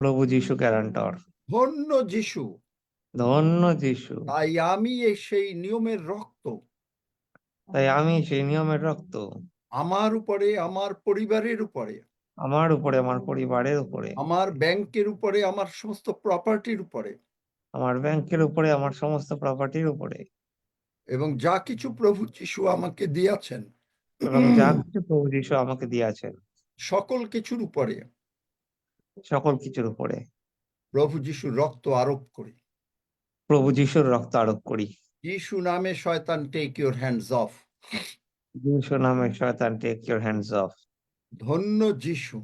প্রভু যীশু গ্যারান্টর। ধন্য যিশু। ধন্য যীশু। তাই আমি সেই নিয়মের রক্ত তাই আমি সেই নিয়মের রক্ত আমার উপরে, আমার পরিবারের উপরে, আমার উপরে, আমার পরিবারের উপরে, আমার ব্যাংকের উপরে, আমার সমস্ত প্রপার্টির উপরে, আমার ব্যাংকের উপরে, আমার সমস্ত প্রপার্টির উপরে, এবং যা কিছু প্রভু যিশু আমাকে দিয়েছেন এবং যা কিছু প্রভু যীশু আমাকে দিয়েছেন সকল কিছুর উপরে সকল কিছুর উপরে প্রভু যিশুর রক্ত আরোপ করি। প্রভু যীশুর রক্ত আরোপ করি। যিশু নামে শয়তান, টেক ইউর হ্যান্ডস অফ। যীশু নামে শয়তান, টেক ইউর হ্যান্ডস অফ। ধন্য যিশু।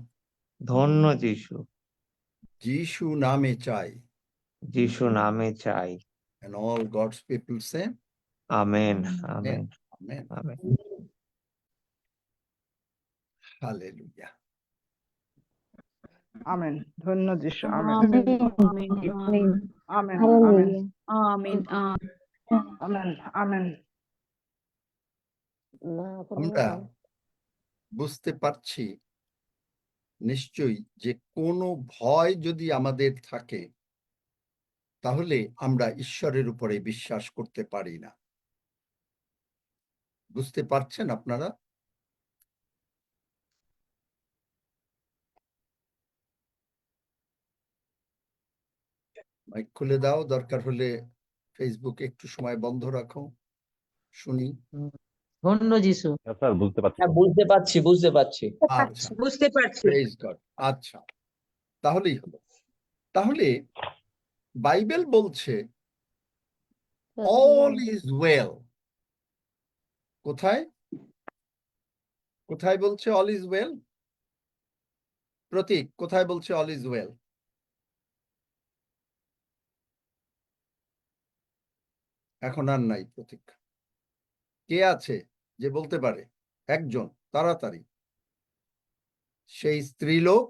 ধন্য যীশু। যিশু নামে চাই। যীশু নামে চাই। And all God's people say, amen, Amen. Amen, Amen. Amen. Hallelujah. Amen. ধন্য যিশু। Amen. Amen, amen, amen, amen. Amen. Hallelujah, amen, amen. Amen. আমরা বুঝতে পারছি নিশ্চয়ই যে কোনো ভয় যদি আমাদের থাকে তাহলে আমরা ঈশ্বরের উপরে বিশ্বাস করতে পারি না। বুঝতে পারছেন আপনারা? মাইক খুলে দাও, দরকার হলে ফেসবুক একটু সময় বন্ধ রাখো, শুনি। ধন্য যিশু। স্যার বুঝতে পারছি। বুঝতে পারছি, বুঝতে পারছি। আচ্ছা, বুঝতে পারছি। Praise God. আচ্ছা, তাহলেই হলো। তাহলে বাইবেল বলছে অল ইজ ওয়েল। কোথায় কোথায় বলছে অল ইজ ওয়েল? প্রতীক, কোথায় বলছে অল ইজ ওয়েল? এখন আর নাই প্রতীক। কে আছে যে বলতে পারে? একজন, তাড়াতাড়ি। সেই স্ত্রীলোক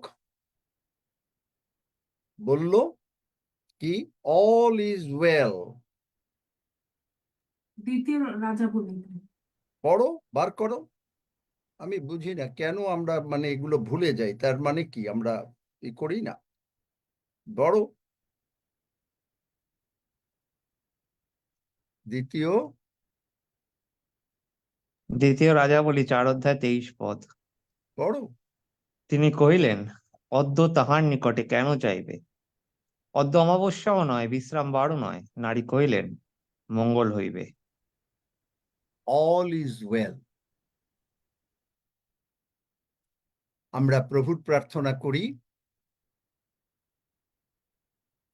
বলল কি? All is well. দ্বিতীয় রাজা বলি, পড়ো, বার করো। আমি বুঝি না কেন আমরা মানে এগুলো ভুলে যাই। তার মানে কি আমরা করি না? বড় দ্বিতীয় রাজাবলী 4:23। বড় তিনি কহিলেন, অদ্য তাহার নিকটে কেন চাইবে? অদ্য অমাবস্যাও নয়, বিশ্রাম বারও নয়। নারী কহিলেন, মঙ্গল হইবে। All is well. আমরা প্রভুর প্রার্থনা করি,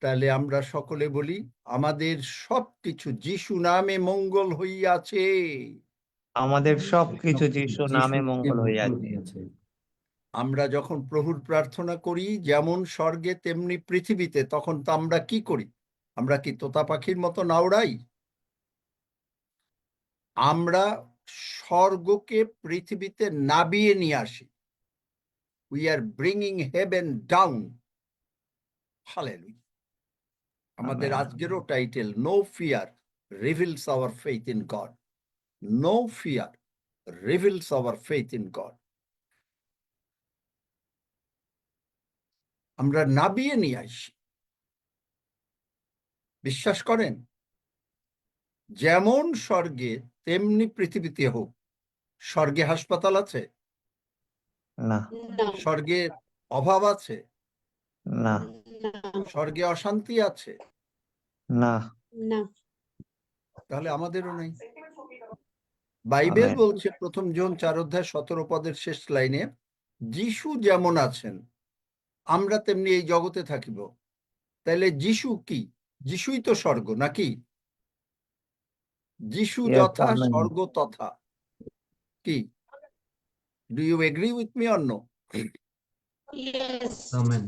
তাহলে আমরা সকলে বলি আমাদের সবকিছু যিশু নামে মঙ্গল হইয়াছে। আমাদের সবকিছু যীশু নামে মঙ্গল হইয়াছে। আমরা যখন প্রভুর প্রার্থনা করি যেমন স্বর্গে তেমনি পৃথিবীতে, তখন তো আমরা কি করি? আমরা কি তোতা পাখির মতো নাউড়াই? আমরা স্বর্গকে পৃথিবীতে নাবিয়ে নিয়ে আসি। We are bringing heaven down. Hallelujah. আমাদের আজকেরও title, no fear reveals our faith in God. No fear reveals our faith in God. আমরা নাবিয়ে নিয়ে আসি। বিশ্বাস করেন? যেমন স্বর্গে তেমনি পৃথিবীতে হোক। স্বর্গে হাসপাতাল আছে? না। স্বর্গে অভাব আছে? না। স্বর্গে অশান্তি আছে? না। তাহলে আমাদেরও নেই। Bible amen. বলছে প্রথম জন 4:17 শেষ লাইনে, যিশু যেমন আছেন আমরা তেমনি এই জগতে থাকিব। তাহলে যিশু কি? যিশুই তো স্বর্গ, নাকি? যিশু Yes, যথা amen. স্বর্গ তথা। কি? Do you agree with me or no? Amen.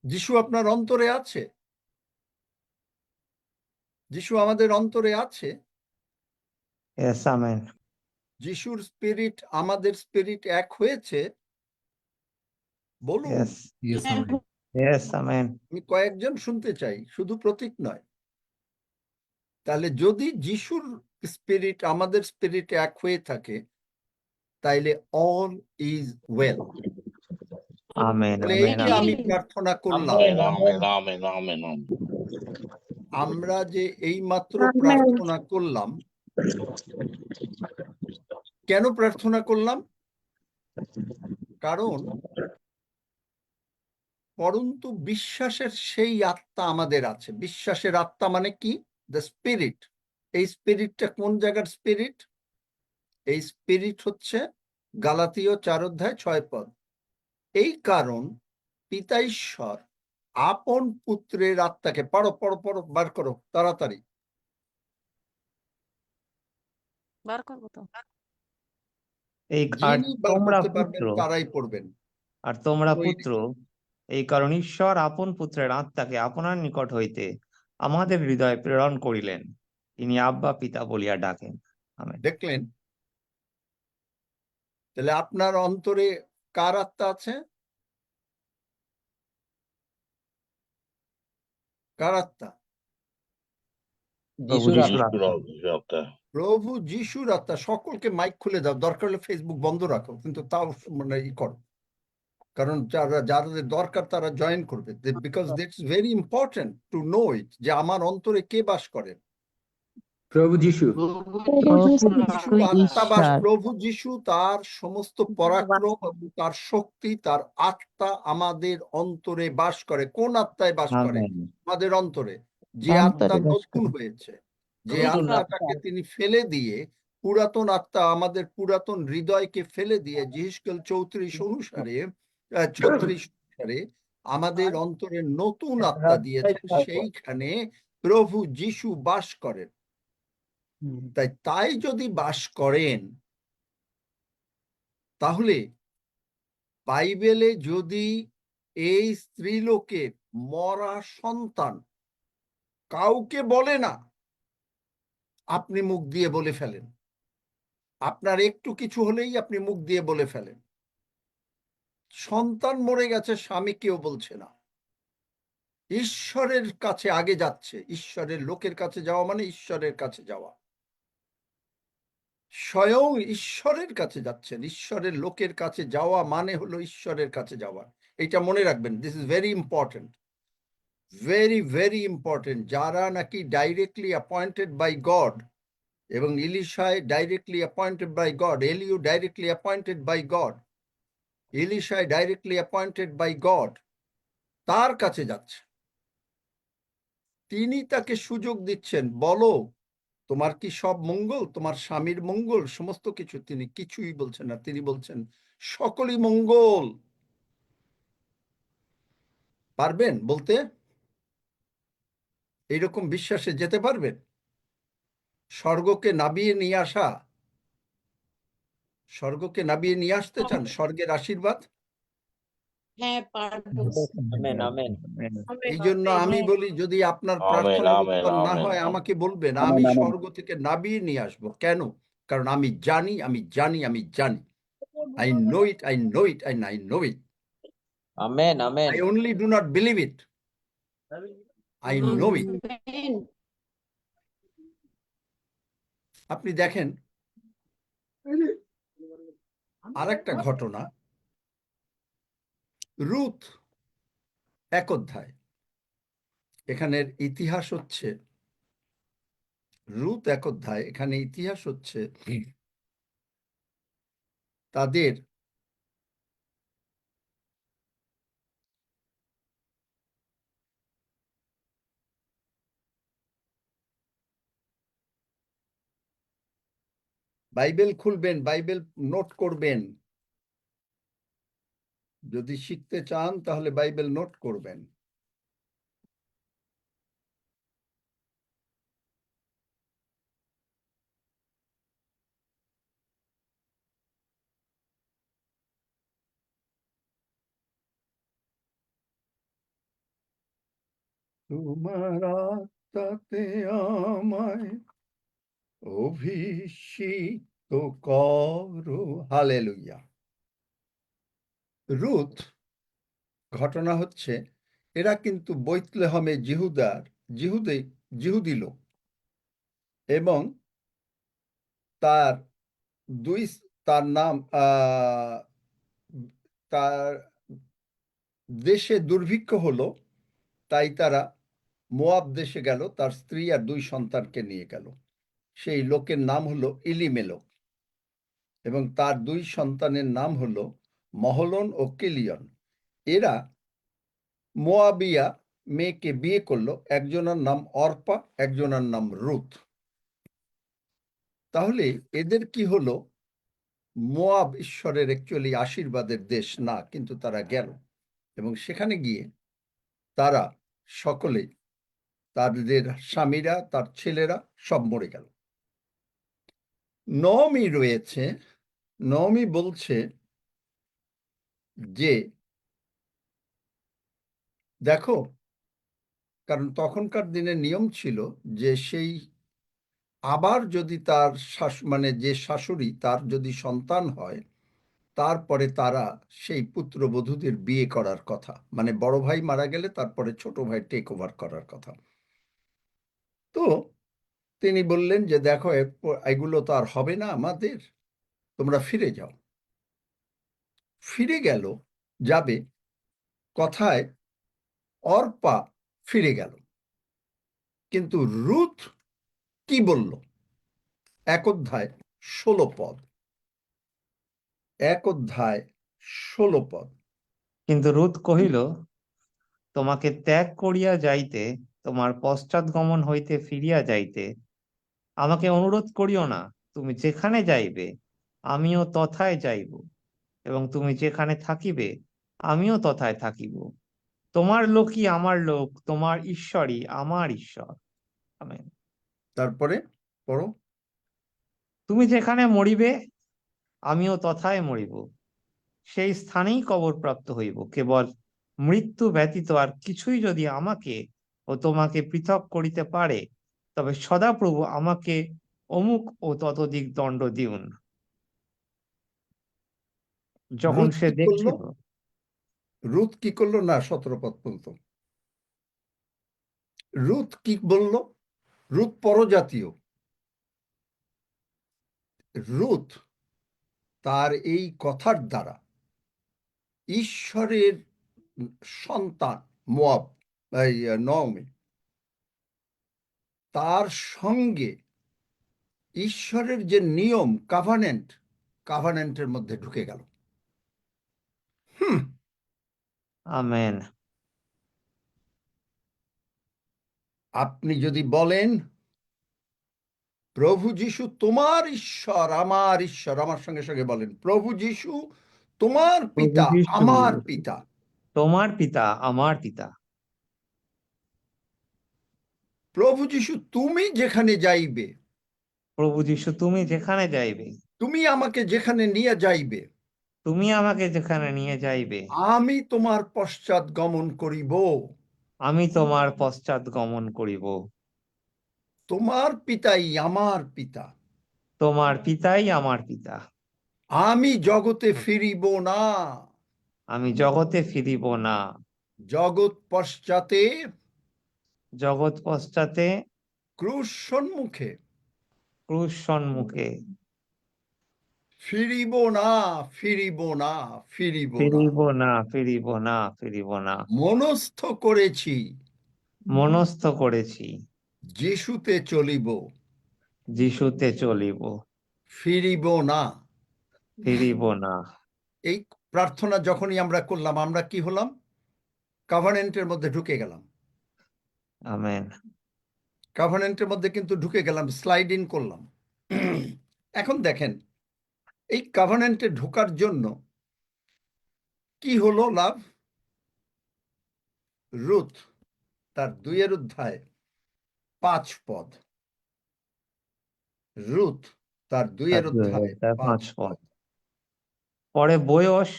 যিশু আপনার অন্তরে আছে? যিশু আমাদের অন্তরে আছে? Yes, amen. যিশুর স্পিরিট আমাদের স্পিরিট এক হয়েছে? বলুন। Yes. Yes, amen. আমি কয়েকজন শুনতে চাই, শুধু প্রতীক নয়। তাহলে যদি যিশুর স্পিরিট আমাদের স্পিরিট এক হয়ে থাকে তাইলে অল ইজ ওয়েল। আমেন তাহলে এই আমেন যে আমি আমেন প্রার্থনা করলাম, amen amen amen amen amen. আমরা যে এই মাত্র আমেন। প্রার্থনা করলাম, কেন প্রার্থনা করলাম? কারণ পরন্তু বিশ্বাসের সেই আত্মা আমাদের আছে। বিশ্বাসের আত্মা মানে কি? The spirit. এই স্পিরিটটা কোন জায়গার স্পিরিট? এই স্পিরিট হচ্ছে গালাতীয় 4:6 এই কারণ পিতা ঈশ্বর আপন পুত্রের আত্মাকে, পড়ো পড়ো পড়ো, বার করো তাড়াতাড়ি, বার করবো তো। আর যিনি বার তোমরা করতে পুত্র, পারবেন তারাই পড়বেন। আর তোমরা ওই পুত্র, এই কারণ ঈশ্বর আপন পুত্রের আত্মাকে আপনার নিকট হইতে আমাদের হৃদয়ে প্রেরণ করিলেন, তিনি আব্বা পিতা বলিয়া ডাকেন। আমেন। দেখলেন? তাহলে আপনার অন্তরে কার আত্মা আছে? কার আত্মা? প্রভু যিশুর যিশুর আত্মা। আত্মা। প্রভু যিশুর আত্মা। সকলকে মাইক খুলে দাও, দরকার হলে ফেসবুক বন্ধ রাখো, কিন্তু তাও মানে ই করো, কারণ যাদের দরকার তারা জয়েন করবে, because that's very important to know it, যে আমার অন্তরে কে বাস করে। প্রভু যিশু। প্রভু যিশু যিশু আত্মাবাস, ঈশ্বর। প্রভু যিশু তার সমস্ত পরাক্রম এবং তার শক্তি, তার আত্মা আমাদের অন্তরে বাস করে। কোন আত্মায় বাস করে? আমেন আমাদের অন্তরে। যে আত্মা অন্তরে বাস নতুন করে। হয়েছে, যে নতুন আত্মাটাকে তিনি ফেলে দিয়ে, পুরাতন আত্মা আমাদের পুরাতন হৃদয়কে ফেলে দিয়ে, জিহিসকেল 34 অনুসারে 36 অনুসারে আমাদের অন্তরে নতুন আত্মা দিয়েছেন, সেইখানে প্রভু যিশু বাস করেন। তাই যদি বাস করেন, তাহলে বাইবেলে যদি এই স্ত্রীলোকে মরা সন্তান কাউকে বলে না, আপনি মুখ দিয়ে বলে ফেলেন। আপনার একটু কিছু হলেই আপনি মুখ দিয়ে বলে ফেলেন। সন্তান মরে গেছে, স্বামী কেউ বলছে না। ঈশ্বরের কাছে আগে যাচ্ছে। ঈশ্বরের লোকের কাছে যাওয়া মানে ঈশ্বরের কাছে যাওয়া। স্বয়ং ঈশ্বরের কাছে যাচ্ছেন। ঈশ্বরের লোকের কাছে যাওয়া মানে হলো ঈশ্বরের কাছে যাওয়া। এটা মনে রাখবেন, this is very important, very very important. যারা নাকি ডাইরেক্টলি অ্যাপয়েন্টেড বাই গড, এবং Elisha directly appointed by God, Elihu directly appointed by God, Elisha directly appointed by God, তার কাছে যাচ্ছে। তিনি তাকে সুযোগ দিচ্ছেন, বলো তোমার কি সব মঙ্গল, তোমার স্বামীর মঙ্গল, সমস্ত কিছু। তিনি কিছুই বলছেন না, তিনি বলছেন সকলই মঙ্গল। পারবেন বলতে? এইরকম বিশ্বাসে যেতে পারবেন? স্বর্গকে নাবিয়ে নিয়ে আসা, স্বর্গকে নাবিয়ে নিয়ে আসতে চান স্বর্গের আশীর্বাদ? হ্যাঁ, পারবো। আমেন আমেন এই জন্য আমি বলি, যদি আপনার আমেন প্রার্থনার আমেন উত্তর না আমেন হয় আমেন। আমাকে বলবেন, আমি স্বর্গ থেকে নাবিয়ে নিয়ে আসবো। কেন? কারণ আমি জানি, আমি জানি, আমি জানি। I know it, I know it, and I know it. Amen amen I only do not believe it. I know it. Amen. আপনি দেখেন আরেকটা ঘটনা, রুথ 1 অধ্যায়। এখানের ইতিহাস হচ্ছে, রুথ 1 অধ্যায়, এখানে ইতিহাস হচ্ছে তাদের বাইবেল খুলবেন, বাইবেল নোট করবেন। যদি শিখতে চান তাহলে বাইবেল নোট করবেন। তোমার আত্মাতে আমায় অভিষিক্ত করো। হালেলুয়া। রুথ ঘটনা হচ্ছে, এরা কিন্তু বৈতলেহমে জিহুদি লোক, এবং তার তার নাম তার দেশে দুর্ভিক্ষ হলো, তাই তারা মোয়াব দেশে গেল, তার স্ত্রী আর 2 সন্তানকে নিয়ে গেল। সেই লোকের নাম হলো ইলিমেলক, এবং তার 2 সন্তানের নাম হলো মহলন ও কিলিয়ন। এরা মোয়াবিয়া মেয়েকে বিয়ে করলো, একজনের নাম অর্পা, একজনের নাম রুথ। তাহলে এদের কি হলো? মোয়াব ঈশ্বরের অ্যাকচুয়ালি আশীর্বাদের দেশ না, কিন্তু তারা গেল এবং সেখানে গিয়ে তারা সকলে, তাদের স্বামীরা, তার ছেলেরা সব মরে গেল। নওমি রয়েছে, নওমি বলছে যে দেখো, কারণ তখনকার দিনে নিয়ম ছিল যে সেই আবার যদি তার মানে যে শাশুড়ি, তার যদি সন্তান হয়, তারপরে তারা সেই পুত্রবধূদের বিয়ে করার কথা, মানে বড় ভাই মারা গেলে তারপরে ছোট ভাই টেক ওভার করার কথা। তো তিনি বললেন যে দেখো, এগুলো তো আর হবে না আমাদের, তোমরা ফিরে যাও। ফিরে গেল, যাবে কথায় অর্পা ফিরে গেল, কিন্তু রুথ কি বলল? 1 অধ্যায় 16 পদ, 1 অধ্যায় 16 পদ। কিন্তু রুথ কহিল, তোমাকে ত্যাগ করিয়া যাইতে, তোমার পশ্চাৎগমন হইতে ফিরিয়া যাইতে আমাকে অনুরোধ করিও না। তুমি যেখানে যাইবে আমিও তথায় যাইব, এবং তুমি যেখানে থাকিবে আমিও তথায় থাকিব। তোমার লোকই আমার লোক, তোমার ঈশ্বরই আমার ঈশ্বর। আমেন। তারপরে পড়ো। তুমি যেখানে মরিবে আমিও তথায় মরিব, সেই স্থানেই কবরপ্রাপ্ত হইব। কেবল মৃত্যু ব্যতীত আর কিছুই যদি আমাকে ও তোমাকে পৃথক করিতে পারে, তবে সদাপ্রভু আমাকে অমুক ও ততোধিক দণ্ড দিউন। যখন রুথ সে কি করলো? দেখিল, রুথ কি করলো? না, 17 পদ পর্যন্ত। রুথ কি বলল? রুথ পরজাতীয়। রুথ তার এই কথার দ্বারা ঈশ্বরের সন্তান মোয়াব, নওমি, তার সঙ্গে ঈশ্বরের যে নিয়ম, কাভানেন্টের মধ্যে ঢুকে গেল। আমেন। আপনি যদি বলেন প্রভু যিশু তোমার ঈশ্বর, আমার ঈশ্বর, আমার সঙ্গে সঙ্গে বলেন প্রভু যিশু তোমার প্রভু পিতা, যীশু আমার পিতা। তোমার পিতা আমার পিতা। প্রভু যিশু তুমি যেখানে যাইবে, প্রভু যীশু তুমি যেখানে যাইবে, তুমি আমাকে যেখানে নিয়ে যাইবে, তুমি আমাকে যেখানে নিয়ে যাইবে, আমি তোমার পশ্চাৎ গমন করিব। আমি তোমার পশ্চাৎ গমন করিব। তোমার পিতাই আমার পিতা। তোমার পিতাই আমার পিতা। আমি জগতে ফিরিব না, আমি জগতে ফিরিব না, জগৎ পশ্চাতে, জগৎ পশ্চাতে, ক্রুশ সম্মুখে ক্রুশ সম্মুখে। ফিরিব না, ফিরিব না, ফিরিব না। ফিরিব না, ফিরিব না, ফিরিব না। মনস্থ করেছি, মনস্থ করেছি, যিশুতে চলিব, যিশুতে চলিব, ফিরিব না। ফিরিব না। এই প্রার্থনা যখনই আমরা করলাম, আমরা কি হলাম? কাভানেন্টের মধ্যে ঢুকে গেলাম। আমেন। কাভানেন্টের মধ্যে কিন্তু ঢুকে গেলাম, স্লাইড ইন করলাম। এখন দেখেন, এই কাভানেন্টে ঢোকার জন্য কি হলো লাভ? রুথ তার 2 অধ্যায় 5 পদ। রুথ তার 2 অধ্যায় 5 5 পদ। পদ। পরে বয়স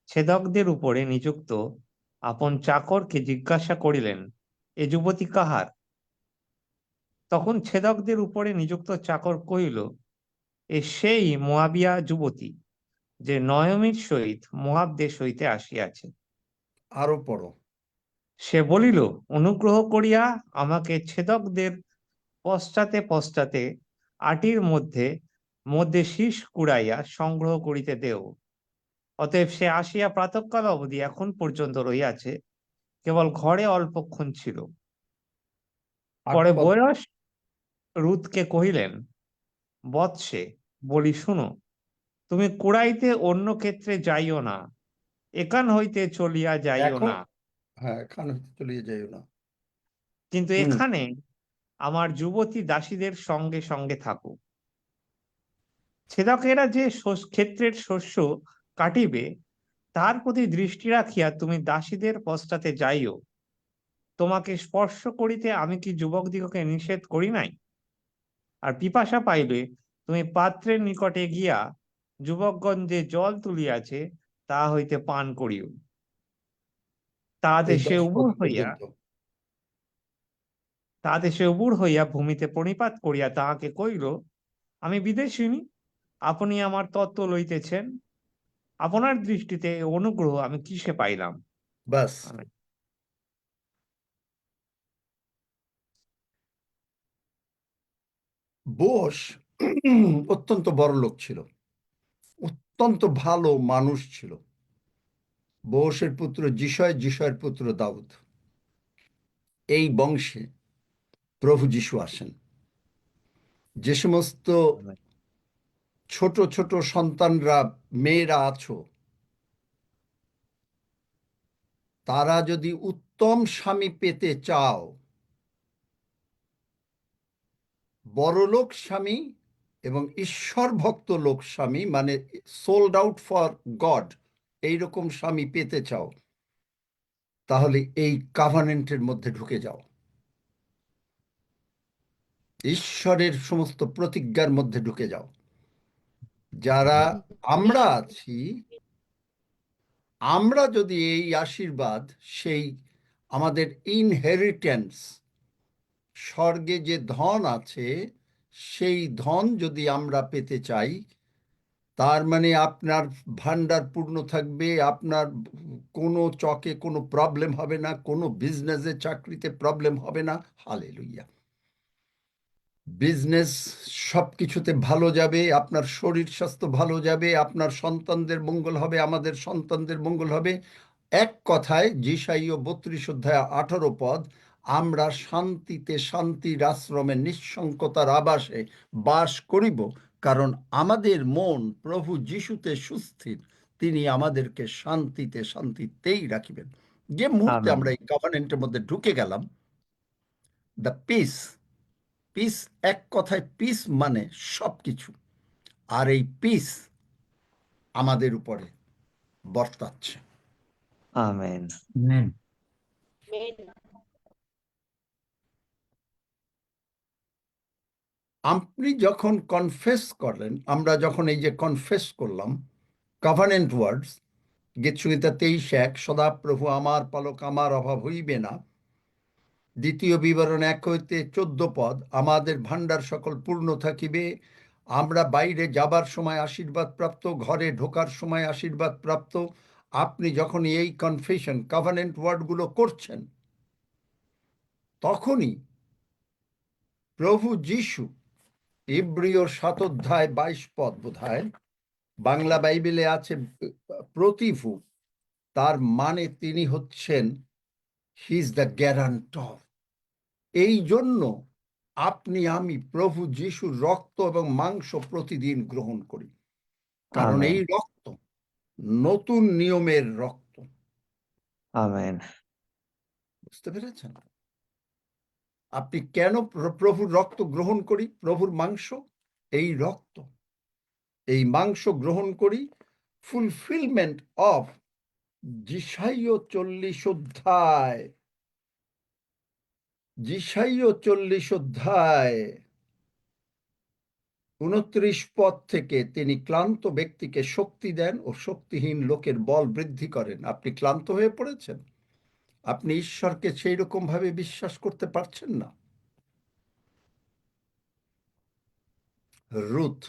ছেদকদের উপরে নিযুক্ত আপন চাকরকে জিজ্ঞাসা করিলেন, এ যুবতী কাহার? তখন ছেদকদের উপরে নিযুক্ত চাকর কহিল, এ সেই মোয়াবিয়া যুবতী, যে নয়মির সহিত মোয়াব দেশ হইতে আসিয়াছে। আরো পড়ো। সে বলিল, অনুগ্রহ করিয়া আমাকে ছেদকদের পশ্চাতে পশ্চাতে আটির মধ্যে মধ্যে শীষ কুড়াইয়া সংগ্রহ করিতে দেও। অতএব সে আসিয়া প্রাতঃকাল অবধি এখন পর্যন্ত রহিয়াছে, কেবল ঘরে অল্পক্ষণ ছিল। পরে 8 পদ। বয়স রুথকে কহিলেন, বৎসে, বলি শুনো, তুমি কুড়াইতে অন্য ক্ষেত্রে যাইও না, এখান হইতে চলিয়া যাইও এখন না, হ্যাঁ, এখানে চলে যাইও না। কিন্তু হুম। এখানে আমার যুবতী দাসীদের সঙ্গে সঙ্গে থাকুক। ছেদকেরা যে ক্ষেত্রের শস্য কাটিবে, তার প্রতি দৃষ্টি রাখিয়া তুমি দাসীদের পশ্চাতে যাইও। তোমাকে স্পর্শ করিতে আমি কি যুবকদিগকে নিষেধ করি নাই? আর পিপাসা পাইলে তুমি পাত্রের নিকটে গিয়া যুবকগণ যে জল তুলিয়াছে তা হইতে পান করিও। তাহাতে এই সে 10 পদ উবুড় হইয়া পর্যন্ত। তাহাতে সে উবুড় হইয়া ভূমিতে প্রণিপাত করিয়া তাহাকে কহিল, আমি বিদেশিনী, আপনি আমার তত্ত্ব লইতেছেন, আপনার দৃষ্টিতে এ অনুগ্রহ আমি কিসে পাইলাম? বাস। আমেন। বোস অত্যন্ত বড় লোক ছিল, অত্যন্ত ভালো মানুষ ছিল। বোসের পুত্র যিশয়, যিশয়ের পুত্র দাউদ। এই বংশে প্রভু যিশু আসেন। যে সমস্ত আমেন। ছোট ছোট সন্তানরা, মেয়েরা আছো, তারা যদি উত্তম স্বামী পেতে চাও, বড়লোক স্বামী এবং ঈশ্বর ভক্ত লোক স্বামী, মানে সোল্ড আউট ফর গড, এইরকম স্বামী পেতে চাও, তাহলে এই কাভানেন্টের মধ্যে ঢুকে যাও। ঈশ্বরের সমস্ত প্রতিজ্ঞার মধ্যে ঢুকে যাও। যারা আমরা আছি, আমরা যদি এই আশীর্বাদ, সেই আমাদের ইনহেরিটেন্স, স্বর্গে যে ধন আছে, সেই ধন যদি আমরা পেতে চাই, তার মানে আপনার ভান্ডার পূর্ণ থাকবে, আপনার কোনো চকে কোনো প্রবলেম হবে না, কোনো বিজনেসে চাকরিতে প্রবলেম হবে না। হালেলুইয়া। বিজনেস সব কিছুতে ভালো যাবে, আপনার শরীর স্বাস্থ্য ভালো যাবে, আপনার সন্তানদের মঙ্গল হবে, আমাদের সন্তানদের মঙ্গল হবে। এক কথায় যিশাইয় 32 অধ্যায় 18 পদ, আমরা শান্তিতে, শান্তির আশ্রমে, নিঃসঙ্কতার আবাসে বাস করিব, কারণ আমাদের মন প্রভু যিশুতে সুস্থির। তিনি আমাদেরকে শান্তিতে, শান্তিতেই রাখিবেন। যে মুহূর্তে আমেন। আমরা এই কভানেন্টের মধ্যে ঢুকে গেলাম, দ্য পিস, পিস, এক কথায় পিস মানে সবকিছু। আর এই পিস আমাদের উপরে বর্তাচ্ছে। আমেন। Amen. আপনি যখন কনফেস করলেন, আমরা যখন এই যে কনফেস করলাম কভানেন্ট ওয়ার্ডস, গীতসংহিতা 23:1, সদাপ্রভু আমার পালক, আমার অভাব হইবে না। দ্বিতীয় বিবরণ 1 হইতে 14 পদ, আমাদের ভান্ডার সকল পূর্ণ থাকিবে। আমরা বাইরে যাবার সময় আশীর্বাদ প্রাপ্ত, ঘরে ঢোকার সময় আশীর্বাদ প্রাপ্ত। আপনি যখন এই কনফেশন, কভানেন্ট ওয়ার্ডগুলো করছেন, তখনই প্রভু যিশু, ইব্রিয় 7 অধ্যায় 22 পদ বোধহয়, বাংলা বাইবেলে আছে প্রতিভু, তার মানে তিনি হচ্ছেন, হি ইজ দ্য গ্যারান্টর। এই জন্য আপনি আমি প্রভু যিশুর রক্ত এবং মাংস প্রতিদিন গ্রহণ করি, কারণ আমেন। এই রক্ত নতুন নিয়মের রক্ত। আমেন। বুঝতে পেরেছেন? আপনি কেন প্রভুর রক্ত গ্রহণ করি, প্রভুর মাংস? এই রক্ত, এই মাংস গ্রহণ করি ফুলফিলমেন্ট অফ যিশাইয় 40 অধ্যায়, যিশাইয় 40 অধ্যায় 29 পদ থেকে, তিনি ক্লান্ত ব্যক্তিকে শক্তি দেন ও শক্তিহীন লোকের বল বৃদ্ধি করেন। আপনি ক্লান্ত হয়ে পড়েছেন, আপনি ঈশ্বরকে সেই রকম ভাবে বিশ্বাস করতে পারছেন না। রুথ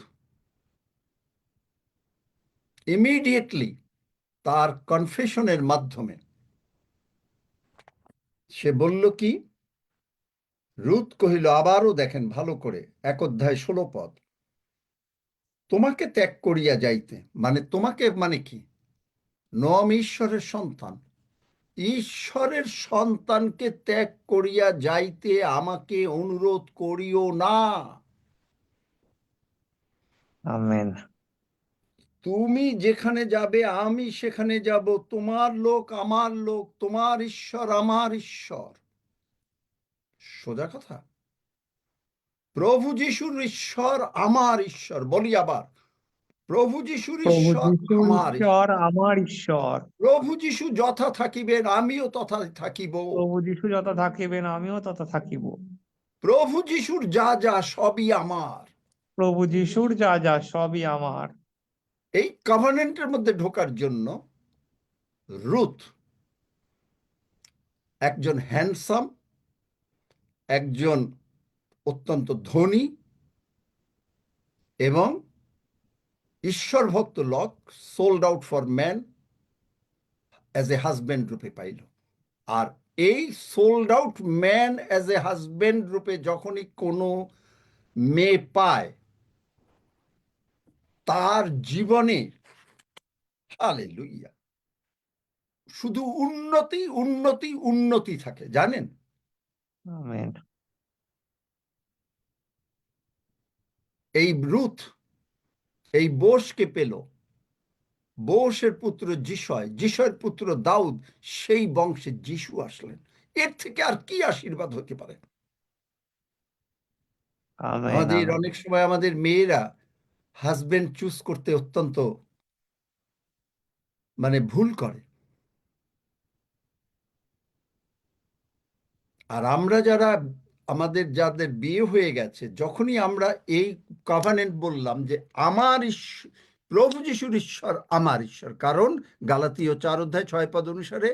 ইমিডিয়েটলি তার কনফেশনের মাধ্যমে সে বলল কি? রুথ কহিল, আবারও দেখেন ভালো করে, 1 অধ্যায় 16 পদ, তোমাকে ত্যাগ করিয়া যাইতে, মানে তোমাকে মানে কি? নোয়ামি ঈশ্বরের সন্তান। ঈশ্বরের সন্তানকে ত্যাগ করিয়া যাইতে আমাকে অনুরোধ করিও না। আমেন। তুমি যেখানে যাবে আমি সেখানে যাব, তোমার লোক আমার লোক, তোমার ঈশ্বর আমার ঈশ্বর। সোজা কথা। প্রভু যিশুর ঈশ্বর আমার ঈশ্বর। বলি আবার, প্রভু যিশুর প্রভু ঈশ্বর যিশু আমার ঈশ্বর। ঈশ্বর আমার ঈশ্বর। প্রভু যিশু যথা থাকিবেন আমিও তথা থাকিব। প্রভু যিশু যত থাকিবেন আমিও তত থাকিব। প্রভু যিশুর যা যা সবই আমার। প্রভু যিশুর যা যা সবই আমার। এই কভানেন্টের মধ্যে ঢোকার জন্য রুথ একজন হ্যান্ডসাম, একজন অত্যন্ত ধনী এবং ঈশ্বর ভক্ত লোক, sold out for man as a husband রূপে পাইল। আর এই sold out man as a husband রূপে যখনই কোনো মেয়ে পায়, তার জীবনে হালেলুইয়া শুধু উন্নতি উন্নতি উন্নতি থাকে, জানেন? আমেন। এই রুথ এই বোশকে পেল, বোশের পুত্র যিশয়, যিশয়ের পুত্র দাউদ, সেই বংশে যিশু আসলেন। এর থেকে আর কি আশীর্বাদ হতে পারে? আমেন। আমাদের আমেন। অনেক সময় আমাদের মেয়েরা হাজবেন্ড চুজ করতে অত্যন্ত ভুল করে। আর আমরা যারা আমাদের যাদের বিয়ে হয়ে গেছে, যখনই আমরা এই কভানেন্ট বললাম যে আমার ঈশ্বর, প্রভু যিশুর ঈশ্বর আমার ঈশ্বর, কারণ গালাতীয় 4:6 অনুসারে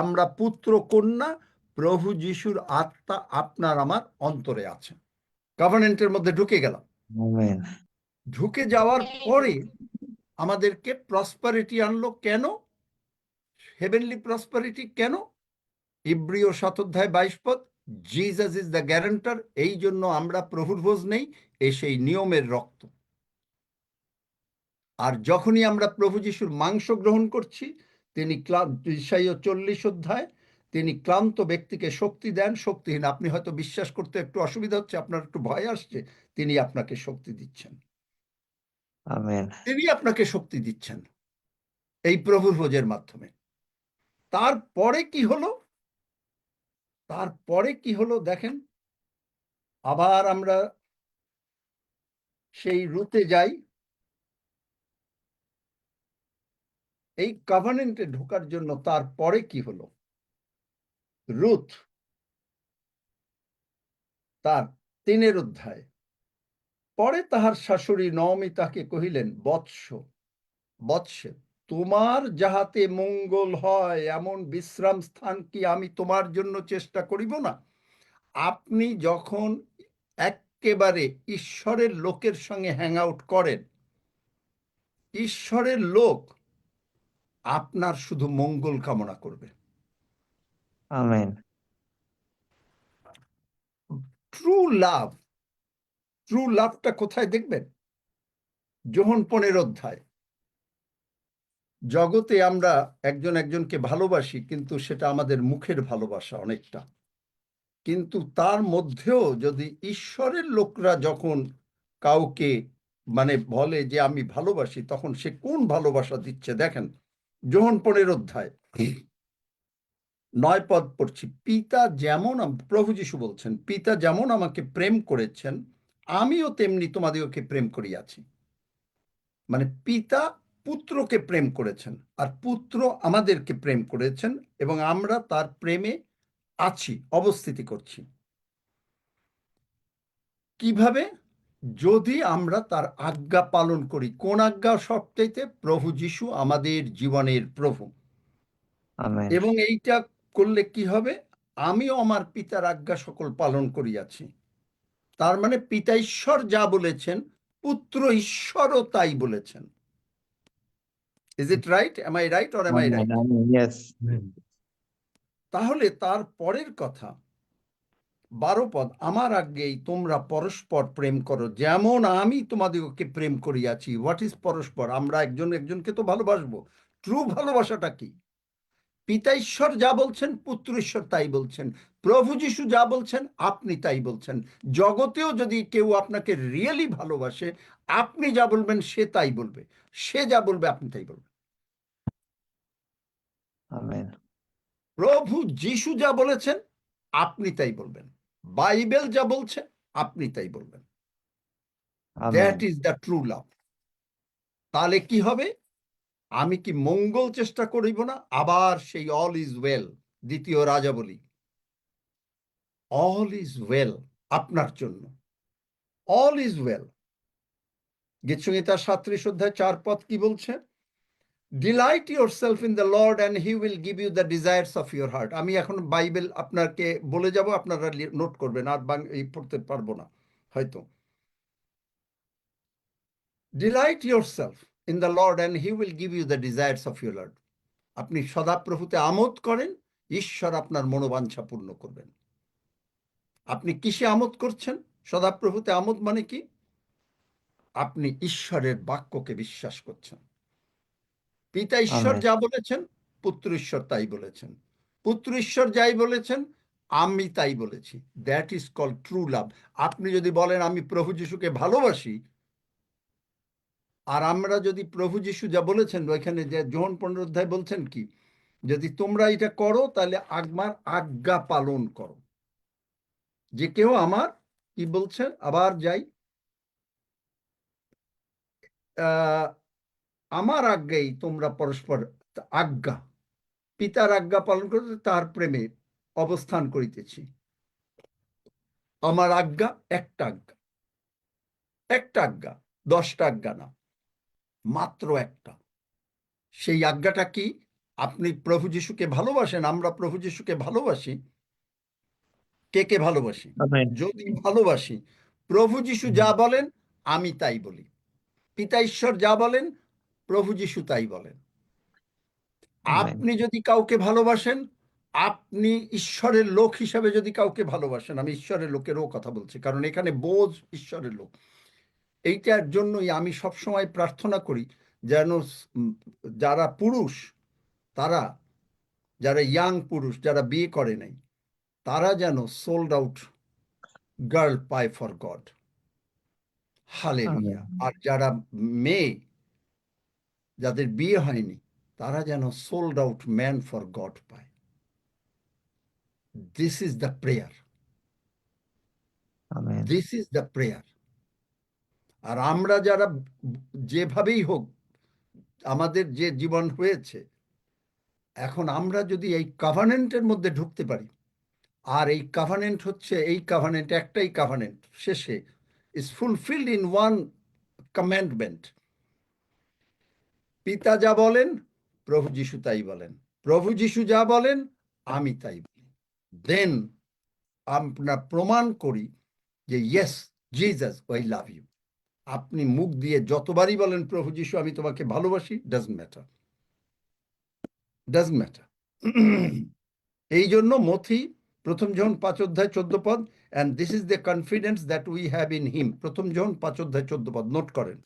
আমরা পুত্র কন্যা, প্রভু যিশুর আত্মা আপনার আমার অন্তরে আছে। কভানেন্টের মধ্যে ঢুকে গেলাম। আমেন। ঢুকে যাওয়ার পরে আমাদেরকে প্রসপারিটি আনলো। কেন হেভেনলি প্রসপারিটি? কেন? ইব্রিয় 7:22 জিসাস ইজ দ্য গ্যারান্টার। এই জন্য আমরা প্রভুর ভোজ নেই, এ সেই নিয়মের রক্ত। আর যখনই আমরা প্রভু যিশুর মাংস গ্রহণ করছি, তিনি ঈশাইয়া 40 তিনি ক্লান্ত ব্যক্তিকে শক্তি দেন, শক্তিহীন। আপনি হয়তো বিশ্বাস করতে একটু অসুবিধা হচ্ছে, আপনার একটু ভয় আসছে, তিনি আপনাকে শক্তি দিচ্ছেন। আমেন। তিনি আপনাকে শক্তি দিচ্ছেন এই প্রভুর ভোজের মাধ্যমে। তারপরে কি হলো? তারপরে কি হলো দেখেন, আবার আমরা সেই রুতে যাই। এই কভানেন্টে ঢোকার জন্য তারপরে কি হলো? রুথ তার 3 অধ্যায় পরে তাহার শাশুড়ি নওমি তাকে কহিলেন, বৎসে, তোমার যাহাতে মঙ্গল হয় এমন বিশ্রাম স্থান কি আমি তোমার জন্য চেষ্টা করিব না? আপনি যখন একেবারে ঈশ্বরের লোকের সঙ্গে হ্যাং আউট করেন, ঈশ্বরের লোক আপনার শুধু মঙ্গল কামনা করবে। আমেন। ট্রু লাভটা কোথায় দেখবেন? যোহন 15 জগতে আমরা একজন একজনকে ভালোবাসি, কিন্তু সেটা আমাদের মুখের ভালোবাসা অনেকটা। কিন্তু তার মধ্যেও যদি ঈশ্বরের লোকরা যখন কাউকে বলে যে আমি ভালোবাসি, তখন সে কোন ভালোবাসা দিচ্ছে দেখেন। যোহন 15:9 পড়ছি। পিতা যেমন, প্রভু যিশু বলছেন, পিতা যেমন আমাকে প্রেম করেছেন, আমিও তেমনি তোমাদেরকে প্রেম করিয়াছি। পিতা পুত্রকে প্রেম করেছেন, আর পুত্র আমাদেরকে প্রেম করেছেন, এবং আমরা তার প্রেমে আছি, অবস্থিতি করছি। কিভাবে? যদি আমরা তার আজ্ঞা পালন করি। কোন আজ্ঞা সবচাইতে? প্রভু যিশু আমাদের জীবনের প্রভু। আমেন। এবং এইটা করলে কি হবে? আমিও আমার পিতার আজ্ঞা সকল পালন করিয়াছি। তার পিতা ঈশ্বর যা বলেছেন, পুত্র ঈশ্বরও তাই বলেছেন। Is it right? Am I right or am I right? Yes. তাহলে তার পরের কথা 12 আমার আজ্ঞেই তোমরা পরস্পর প্রেম করো, যেমন আমি তোমাদেরকে প্রেম করিয়াছি। হোয়াট ইজ পরস্পর? আমরা একজন একজনকে তো ভালোবাসবো। ট্রু ভালোবাসাটা কি? পিতা ঈশ্বর যা বলছেন, পুত্র ঈশ্বর তাই বলছেন, প্রভু যিশু যা বলছেন আপনি তাই বলছেন। জগতেও যদি কেউ আপনাকে রিয়েলি ভালোবাসে, আপনি যা বলবেন সে তাই বলবে, সে যা বলবে আপনি তাই বলবেন। আমেন। প্রভু যিশু যা বলেছেন আপনি তাই বলবেন, বাইবেল যা বলছে আপনি তাই বলবেন। Amen. That is the true love. তাহলে কি হবে? আমি কি মঙ্গল চেষ্টা করিব না? আবার সেই অল ইজ ওয়েল, দ্বিতীয় রাজাবলী, অল ইজ ওয়েল আপনার জন্য, অল ইজ ওয়েল। গীতসংহিতা 37 অধ্যায় 4 পদ কি বলছে? Delight yourself in the lord and he will give you the desires of your heart. আমি এখন বাইবেল আপনাকে বলে যাব, আপনারা নোট করবেন, আর পড়তে পারবো না হয়তো। Delight yourself in the lord and he will give you the desires of your heart. আপনি সদাপ্রভুতে আমোদ করেন, ঈশ্বর আপনার মনোবাঞ্ছা পূর্ণ করবেন। আপনি কিসে আমোদ করছেন? সদাপ্রভুতে আমোদ মানে কি? আপনি ঈশ্বরের বাক্যকে বিশ্বাস করছেন। পিতা ঈশ্বর আমেন। যা বলেছেন, পুত্র ঈশ্বর তাই বলেছেন, পুত্র ঈশ্বর যাই বলেছেন আমি তাই বলেছি। That is called true love. আপনি যদি বলেন আমি প্রভু যিশুকে ভালোবাসি, আর আমরা যদি প্রভু যিশু যা বলেছেন, ওইখানে যে যোহন 15 অধ্যায় বলছেন কি, যদি তোমরা এটা করো তাহলে আমার আজ্ঞা পালন করো। যে কেউ আমার কি বলছে, আবার যাই, আমার আজ্ঞাই তোমরা পরস্পর, আজ্ঞা, পিতার আজ্ঞা পালন করতে তার প্রেমে অবস্থান করিতেছি। আমার আজ্ঞা একটা আজ্ঞা, একটা আজ্ঞা, 10টা আজ্ঞা না, মাত্র একটা। সেই আজ্ঞাটা কি? আপনি প্রভু যিশুকে ভালোবাসেন, আমরা প্রভু যিশুকে ভালোবাসি। কে কে ভালোবাসি? আমেন। যদি ভালোবাসি, প্রভু যিশু যা বলেন আমি তাই বলি, পিতা ঈশ্বর যা বলেন প্রভু যিশু তাই বলেন। আমেন। আপনি যদি কাউকে ভালোবাসেন, আপনি ঈশ্বরের লোক হিসাবে যদি কাউকে ভালোবাসেন, আমি ঈশ্বরের লোকেরও কথা বলছি কারণ এখানে বোঝ ঈশ্বরের লোক, এইটার জন্যই আমি সবসময় প্রার্থনা করি যেন যারা পুরুষ, তারা যারা ইয়াং পুরুষ, যারা বিয়ে করে নাই, তারা যেন সোল্ড আউট গার্ল পায় ফর গড। হালেলুয়া। আর যারা মেয়ে, যাদের বিয়ে হয়নি, তারা যেন sold out man for God পায়। This is the prayer, amen. This is the prayer. আর আমরা যারা যেভাবেই হোক আমাদের যে জীবন হয়েছে, এখন আমরা যদি এই কাভানেন্টের মধ্যে ঢুকতে পারি, আর এই কাভানেন্ট হচ্ছে, এই কাভানেন্ট একটাই কাভানেন্ট, শেষে is fulfilled in one commandment. পিতা যা বলেন প্রভু যিশু তাই বলেন, প্রভু যিশু যা বলেন আমি তাই বলি। দেন আমরা প্রমাণ করি যে yes Jesus I love you. আপনি মুখ দিয়ে যতবারই বলেন প্রভু যিশু আমি তোমাকে ভালোবাসি, ডাজন্ট ম্যাটার, ডাজন্ট ম্যাটার। এই জন্য মথি 1 যোহন 5 অধ্যায় 14 পদ, and this is the confidence that we have in him। 1 যোহন 5 অধ্যায় 14 পদ নোট করেন,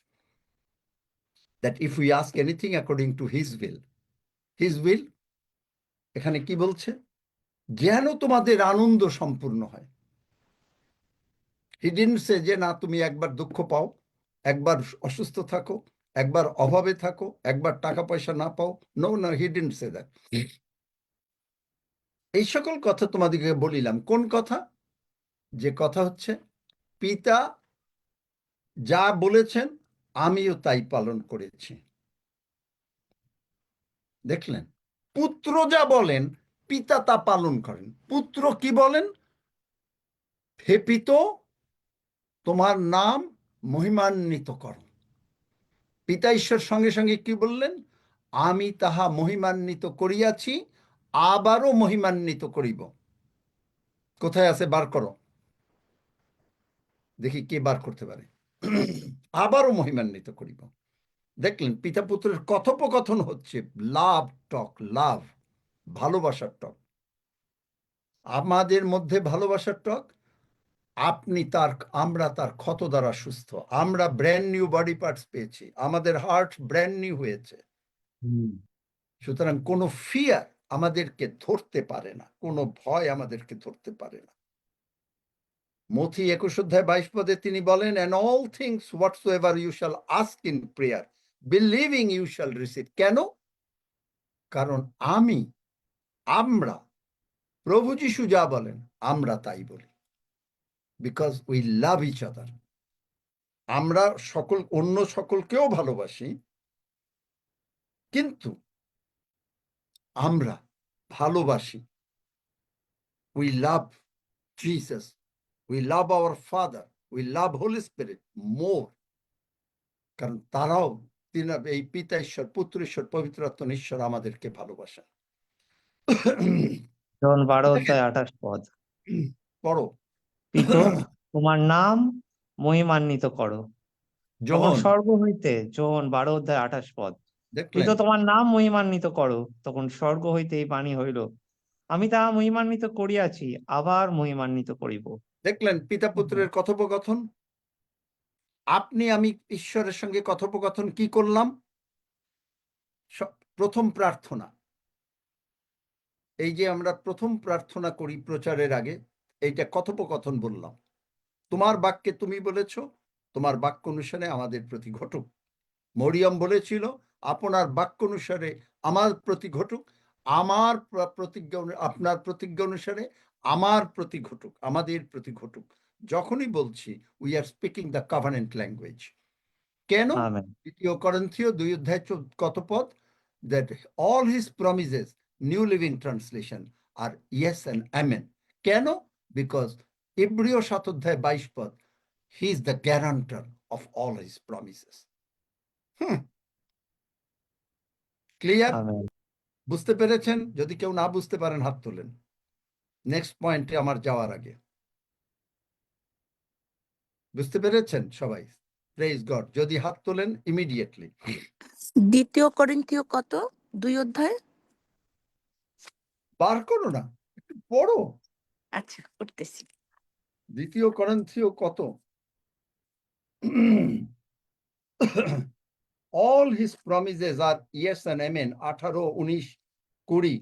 that if we ask anything according to his will, এখানে কি বলছে? যেন তোমাদের আনন্দ সম্পূর্ণ হয়। হি ডিডন্ট সে যে না তুমি একবার দুঃখ পাও, একবার অসুস্থ থাকো, একবার অভাবে থাকো, একবার টাকা পয়সা না পাও। No no, he didn't say that. এই সকল কথা তোমাদেরকে বলিলাম। কোন কথা? যে কথা হচ্ছে পিতা যা বলেছেন আমিও তাই পালন করেছি। দেখলেন? পুত্র যা বলেন পিতা তা পালন করেন। পুত্র কি বলেন? হে পিত, তোমার নাম মহিমান্বিত করো। পিতা ঈশ্বর সঙ্গে সঙ্গে কি বললেন? আমি তাহা মহিমান্বিত করিয়াছি, আবারও মহিমান্বিত করিব। কোথায় আছে? বার করো, দেখি কে বার করতে পারে। আবারও মহিমান্বিত করিব। দেখলেন পিতা পুত্রের কথোপকথন হচ্ছে লাভ টক, লাভ, ভালোবাসার টক। আমাদের মধ্যে ভালোবাসার টক। আপনি তার, আমরা তার ক্ষত দ্বারা সুস্থ। আমরা ব্র্যান্ড নিউ বডি পার্টস পেয়েছি, আমাদের হার্ট ব্র্যান্ড নিউ হয়েছে। সুতরাং কোনো ফিয়ার আমাদেরকে ধরতে পারে না, কোনো ভয় আমাদেরকে ধরতে পারে না। মথি 21:22 তিনি বলেন, and all things whatsoever you shall ask in prayer believing you shall receive। কেন? কারণ আমরা প্রভু যিশু যা বলেন আমরা তাই বলি, because we love each other. আমরা অন্য সকলকেও ভালোবাসি, কিন্তু আমরা ভালোবাসি, we love Jesus, we love our father, we love holy spirit more. কারণ তারাও এই পিতা ঈশ্বর, পুত্র ঈশ্বর, পবিত্র আত্মা ঈশ্বর আমাদেরকে ভালোবাসেন। জন 12:28 পড়ো। পিতো, তোমার নাম মহিমান্বিত করো। তখন যোহন, স্বর্গ হইতে, জন 12:28 দেখলেন? পিতো, তোমার নাম মহিমান্বিত করো। তখন স্বর্গ হইতে এই বাণী হইল, আমি তাহা মহিমান্বিত করিয়াছি, আবার মহিমান্বিত করিব। দেখলেন পিতা পুত্রের কথোপকথন? আপনি আমি ঈশ্বরের সঙ্গে কথোপকথন কি করলাম? প্রথম প্রার্থনা, এই যে আমরা প্রথম প্রার্থনা করি প্রচারের আগে, এইটা কথোপকথন বললাম। তোমার বাক্যে তুমি বলেছ, তোমার বাক্য অনুসারে আমাদের প্রতি ঘটুক। মরিয়ম বলেছিল, আপনার বাক্য অনুসারে আমার প্রতি ঘটুক, আমার প্রতিজ্ঞা, আপনার প্রতিজ্ঞা অনুসারে আমার প্রতি ঘটুক, আমাদের প্রতি ঘটুক। যখনই বলছি, we are speaking the covenant language. কেন? আমেন। 2 Corinthians 2 কত পদ? that all his promises, New Living Translation, are yes and amen. কেন? because Hebrew 7:22 he is the guarantor of all his promises. Clear? Amen. বুঝতে পেরেছেন? যদি কেউ না বুঝতে পারেন হাত তোলেন। নেক্সট পয়েন্টে আমার যাওয়ার আগে। বুঝতে পেরেছেন সবাই? Praise God. যদি হাত তোলেন ইমিডিয়েটলি। 2 করিন্থীয় কত? 2 অধ্যায়? বার করো না, একটু পড়ো। আচ্ছা, করতেছি। 2 Corinthians কত? all his promises are yes and amen। 18, 19, 20।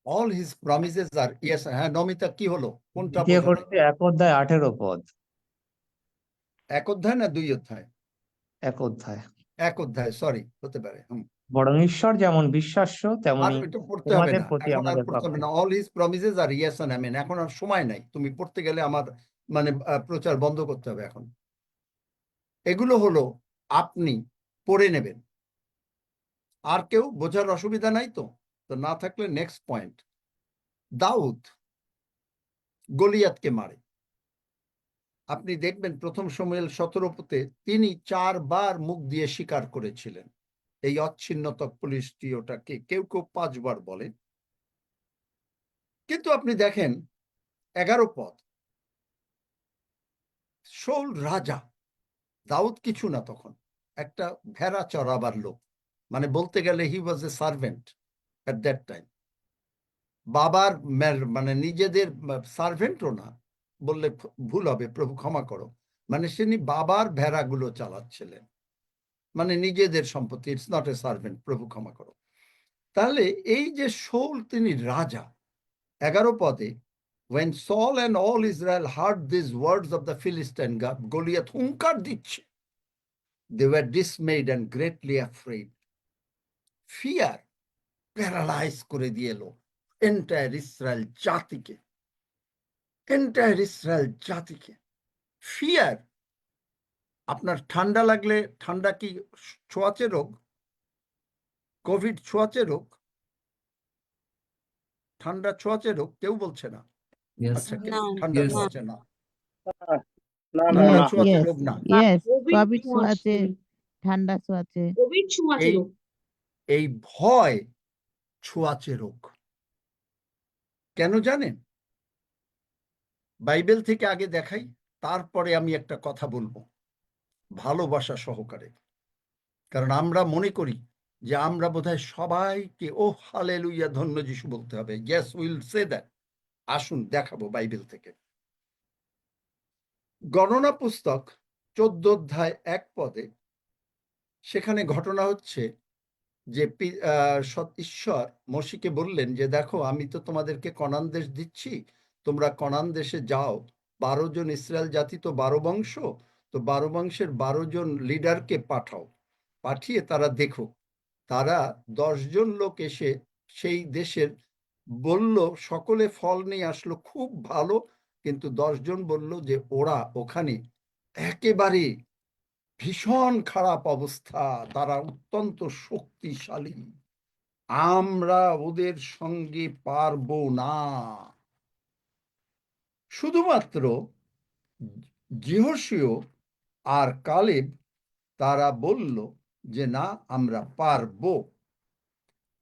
all his promises are yes। হ্যাঁ নমিতা, কি হলো? কোনটা 2 বোঝো নাই? 1:18 এক অধ্যায় না 2 অধ্যায়? 1 অধ্যায়। এক অধ্যায়, সরি, হতে পারে। বরং ঈশ্বর যেমন বিশ্বাস্য, আর তেমনি এটা পড়তে হবে তোমাদের না, প্রতি এখন আর আমাদের পড়তে হবে পক্ষে। না। all his promises are yes and amen। এখন আর সময় নাই, তুমি পড়তে গেলে আমার মানে প্রচার বন্ধ করতে হবে এখন। এগুলো হলো আপনি পড়ে নেবেন। আর কেউ বোঝার অসুবিধা নাই তো? তো না থাকলে নেক্সট পয়েন্ট। দাউদ গলিয়াতকে মারে। আপনি দেখবেন 1 শমূয়েল 17 তিনি 4 বার মুখ দিয়ে স্বীকার করেছিলেন এই অচ্ছিন্নতক ফিলিস্তীয়টাকে। কেউ কেউ 5 বার বলে, কিন্তু আপনি দেখেন 11 পদ, শাউল রাজা, দাউদ কিছু না, তখন একটা ভেড়া চড়াবার লোক, মানে বলতে গেলে he was a servant at that time. বাবার মানে নিজেদের সার্ভেন্টও না, বললে ভুল হবে, প্রভু ক্ষমা করো, মানে তিনি বাবার ভেড়াগুলো চালাচ্ছিলেন, মানে নিজেদের সম্পত্তি। ইটস নট এ সার্ভেন্ট, প্রভু ক্ষমা করো। তাহলে এই যে শাউল তিনি রাজা, 11 পদে, when Saul and all Israel heard these words of the Philistine, গলিয়াত হুঙ্কার দিচ্ছে, they were dismayed and greatly afraid। Fear paralyse করে দিয়েল এন্টায়ার ইসরায়েল জাতিকে, এন্টায়ার ইসরায়েল জাতিকে। ফিয়ার। আপনার ঠান্ডা লাগলে, ঠান্ডা কি ছোঁয়াচে রোগ? কোভিড ছোঁয়াচে রোগ? ঠান্ডা ছোঁয়াচে রোগ? কেউ বলছে না। Yes. আচ্ছা, না, ঠান্ডা Yes. ছোঁয়াচে না, না ঠান্ডা না ছোঁয়াচে Yes, রোগ না। yes, কোভিড COVID ছোঁয়াচে। ছোঁয়াচে, ঠান্ডা ছোঁয়াচে। কোভিড ছোঁয়াচে এই রোগ। এই ভয় ছোঁয়াচে রোগ। কেন জানেন? বাইবেল থেকে আগে দেখাই, তারপরে আমি একটা কথা বলবো ভালোবাসা সহকারে। কারণ আমরা মনে করি যে আমরা বোধহয় সবাইকে ও হালেলুইয়া ধন্য যিশু বলতে হবে। Yes, will say that. আসুন দেখাবো বাইবেল থেকে। গণনা পুস্তক 14 অধ্যায় 1 পদে সেখানে ঘটনা হচ্ছে যে ঈশ্বর মসিকে বললেন যে দেখো আমি তো তোমাদেরকে কনান দেশ দিচ্ছি, তোমরা কনান দেশে যাও, 12 জন ইসরায়েল জাতি তো 12 বংশ, তো 12 বংশের 12 জন লিডারকে পাঠাও, পাঠিয়ে তারা দেখো। তারা 10 জন লোক এসে সেই দেশের বলল, সকলে ফল নিয়ে আসলো খুব ভালো, কিন্তু 10 জন বলল যে ওরা ওখানে একেবারে ভীষণ খারাপ অবস্থা, তারা অত্যন্ত শক্তিশালী, আমরা ওদের সঙ্গে পারবো না। শুধুমাত্র যহোশূয় আর কালেব তারা বলল যে না, আমরা পারবো।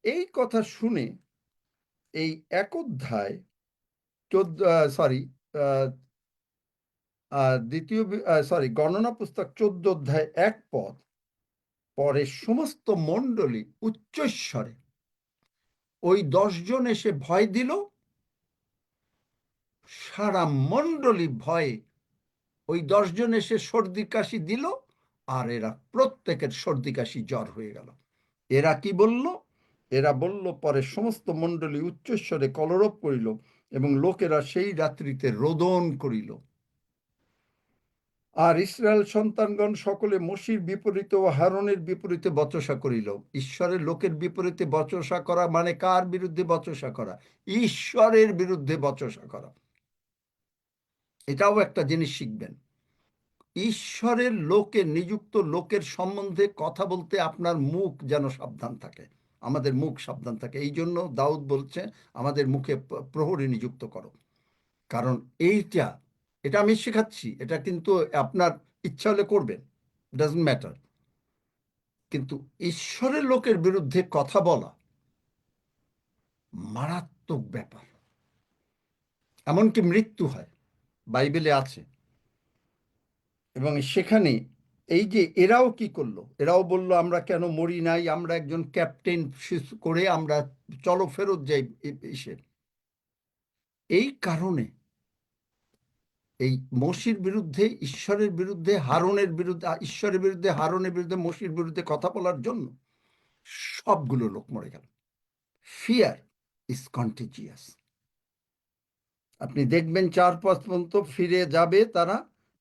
এই কথা শুনে এই 1 অধ্যায় 14 গণনা পুস্তক 14 অধ্যায় 1 পদ পরে সমস্ত মণ্ডলী উচ্চস্বরে ওই 10 জন এসে ভয় দিল, সারা মণ্ডলী ভয়ে, ওই 10 জন এসে সর্দি কাশি দিল, আর এরা প্রত্যেকের সর্দি কাশি জ্বর হয়ে গেল। এরা কি বলল? এরা বলল, পরে সমস্ত মণ্ডলী উচ্চস্বরে কলরব করিল এবং লোকেরা সেই রাত্রিতে রোদন করিল। আর ইসরায়েল সন্তানগণ সকলে মসির বিপরীতে ও হারনের বিপরীতে বচসা করিল। ঈশ্বরের লোকের বিপরীতে বচসা করা মানে কার বিরুদ্ধে বচসা করা? ঈশ্বরের বিরুদ্ধে বচসা করা। এটাও একটা জিনিস শিখবেন, ঈশ্বরের লোকের, নিযুক্ত লোকের সম্বন্ধে কথা বলতে আপনার মুখ যেন সাবধান থাকে, আমাদের মুখ সাবধান থাকে। এই জন্য দাউদ বলছে আমাদের মুখে প্রহরী নিযুক্ত করো, কারণ এটা আমি শেখাচ্ছি, এটা কিন্তু আপনার ইচ্ছা হলে করবেন, ডাজন্ট ম্যাটার, কিন্তু ঈশ্বরের লোকের বিরুদ্ধে কথা বলা মারাত্মক ব্যাপার, এমনকি মৃত্যু হয়, বাইবেলে আছে। এবং সেখানে এই যে এরাও কি করলো, এরাও বলল আমরা কেন মরি নাই, আমরা একজন ক্যাপ্টেন করে আমরা চলো ফেরত যাই এসে। এই কারণে এই মসির বিরুদ্ধে, ঈশ্বরের বিরুদ্ধে, হারনের বিরুদ্ধে, ঈশ্বরের বিরুদ্ধে, হারনের বিরুদ্ধে, মসির বিরুদ্ধে কথা বলার জন্য সবগুলো লোক মরে গেল। Fear is contagious. আপনি দেখবেন 4-5 পর্যন্ত ফিরে যাবে তারা,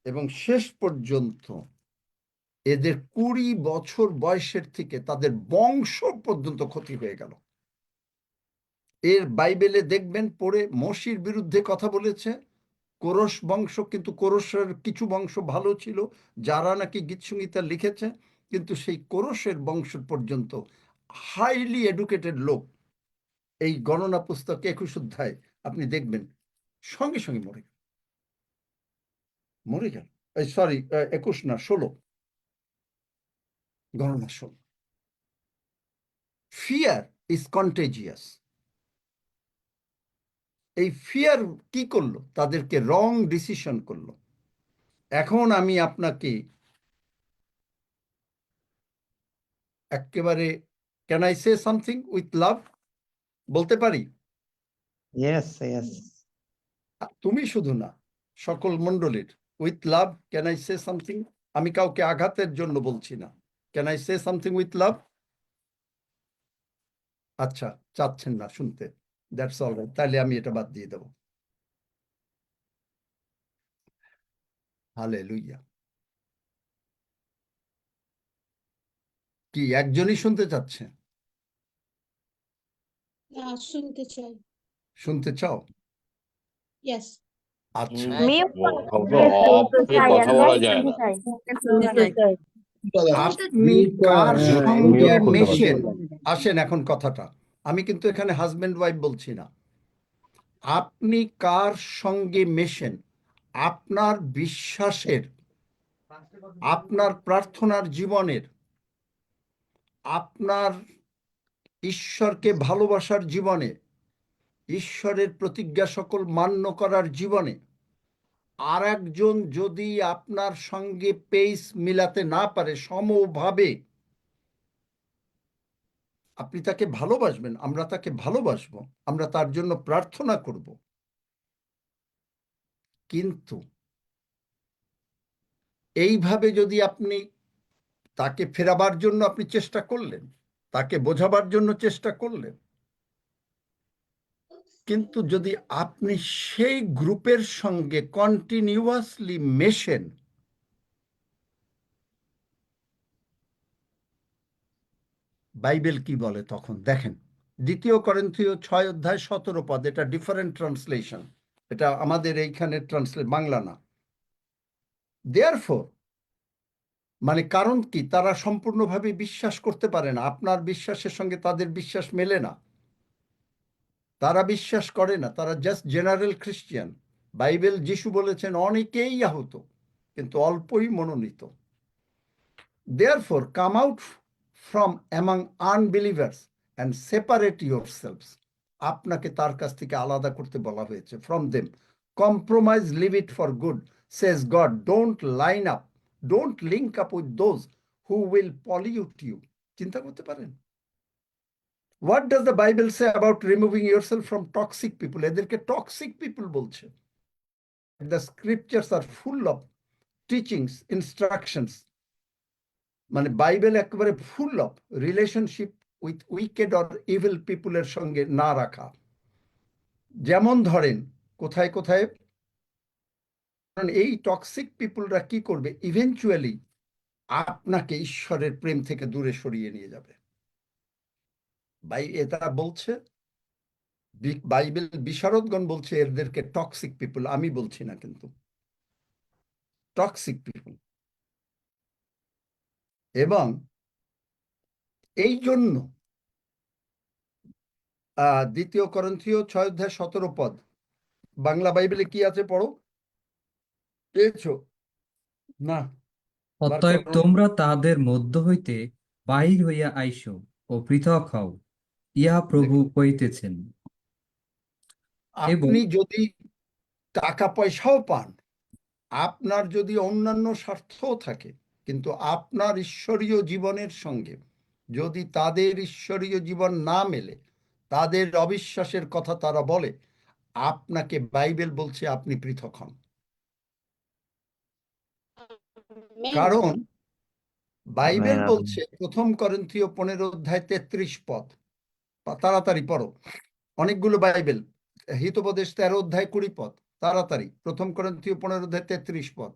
এবং শেষ পর্যন্ত এদের 20 বছর বয়সের থেকে তাদের বংশ পর্যন্ত ক্ষতি হয়ে গেল। এর বাইবেলে দেখবেন পড়ে মসির বিরুদ্ধে কথা বলেছে কোরশ বংশ, কিন্তু কোরশের কিছু বংশ ভালো ছিল যারা নাকি গীতসংগীতা লিখেছে, কিন্তু সেই কোরশের বংশ পর্যন্ত হাইলি এডুকেটেড লোক এই গণনা পুস্তক 21 অধ্যায় আপনি দেখবেন সঙ্গে সঙ্গে মরে গেল। সরি, 21 না, 16, গণনা 16। Fear is contagious. এই ফিয়ার কি করলো? তাদেরকে রং ডিসিশন করলো। এখন আমি আপনাকে একেবারে, can I say something with love বলতে পারি? Yes yes. তুমি শুধু না, সকল মণ্ডলীর, with love can I say something? আমি কাউকে আঘাতের জন্য বলছি না। Can I say something with love? আচ্ছা, চাচ্ছেন না শুনতে, দ্যাটস অল রাইট, তাহলে আমি এটা বাদ দিয়ে দেব। হালেলুয়া। কি একজনই শুনতে চাচ্ছে? শুনতে চাই। শুনতে চাও? ইয়েস। আচ্ছা, কথা বলা যায় না। আপনি কার সঙ্গে মেশেন? আসেন এখন কথাটা, আমি কিন্তু এখানে হাজবেন্ড ওয়াইফ বলছি না। আপনি কার সঙ্গে মেশেন, আপনার বিশ্বাসের, আপনার প্রার্থনার জীবনের, আপনার ঈশ্বরকে ভালোবাসার জীবনে, ঈশ্বরের প্রতিজ্ঞা সকল মান্য করার জীবনে আর একজন যদি আপনার সঙ্গে পেস মিলাতে না পারে সমভাবে, আপনি তাকে ভালোবাসবেন, আমরা তাকে ভালোবাসবো, আমরা তার জন্য প্রার্থনা করব, কিন্তু এইভাবে যদি আপনি তাকে ফেরাবার জন্য আপনি চেষ্টা করলেন, তাকে বোঝাবার জন্য চেষ্টা করলেন, কিন্তু যদি আপনি সেই গ্রুপের সঙ্গে কন্টিনিউয়াসলি মেশেন, বাইবেল কি বলে তখন দেখেন, 2 করিন্থীয় 6:17 এটা ডিফারেন্ট ট্রান্সলেশন, এটা আমাদের এইখানে ট্রান্সলেট, বাংলা না। দেয়ারফর মানে কারণ কি, তারা সম্পূর্ণভাবে বিশ্বাস করতে পারে না, আপনার বিশ্বাসের সঙ্গে তাদের বিশ্বাস মেলে না, তারা বিশ্বাস করে না, তারা জাস্ট জেনারেল খ্রিস্টিয়ান। বাইবেল যিশু বলেছেন অনেকেই আহত কিন্তু অল্পই মনোনীত। Therefore come out from among unbelievers and separate yourselves. আপনাকে তার কাছ থেকে আলাদা করতে বলা হয়েছে, from them. Compromise, leave it for good, says God. Don't line up, don't link up with those who will pollute you. চিন্তা করতে পারেন? What does the Bible say about removing yourself from toxic people? এদেরকে toxic people বলছে। The scriptures are full of teachings, instructions. মানে Bible একেবারে full of relationship with wicked or evil পিপুলের সঙ্গে না রাখা। যেমন ধরেন কোথায় কোথায়, কারণ এই টক্সিক পিপুলরা কি করবে, ইভেনচুয়ালি আপনাকে ঈশ্বরের প্রেম থেকে দূরে সরিয়ে নিয়ে যাবে। এটা বলছে বাইবেল বিশারদগণ বলছে এদেরকে টক্সিক পিপুল, আমি বলছি না, কিন্তু টক্সিক পিপুল। এবং এই জন্য 2 করিন্থীয় 6:17 বাংলা বাইবেলে কি আছে পড়ো, পেয়েছো না? অতএব তোমরা তাহাদের মধ্য হইতে বাহির হইয়া আইসো ও পৃথক হও, ইহা প্রভু কইতেছেন। আপনি যদি টাকা পয়সাও পান, আপনার যদি অন্যান্য স্বার্থও থাকে, কিন্তু আপনার ঈশ্বরীয় জীবনের সঙ্গে যদি তাদের ঈশ্বরীয় জীবন না মেলে, তাদের অবিশ্বাসের কথা তারা বলে, আপনাকে বাইবেল বলছে আপনি পৃথক হন। কারণ বাইবেল বলছে 1 করিন্থীয় 15:33, তাড়াতাড়ি পড়ো, অনেকগুলো বাইবেল, হিতোপদেশ 13:20, তাড়াতাড়ি, 1 করিন্থীয় 15:33।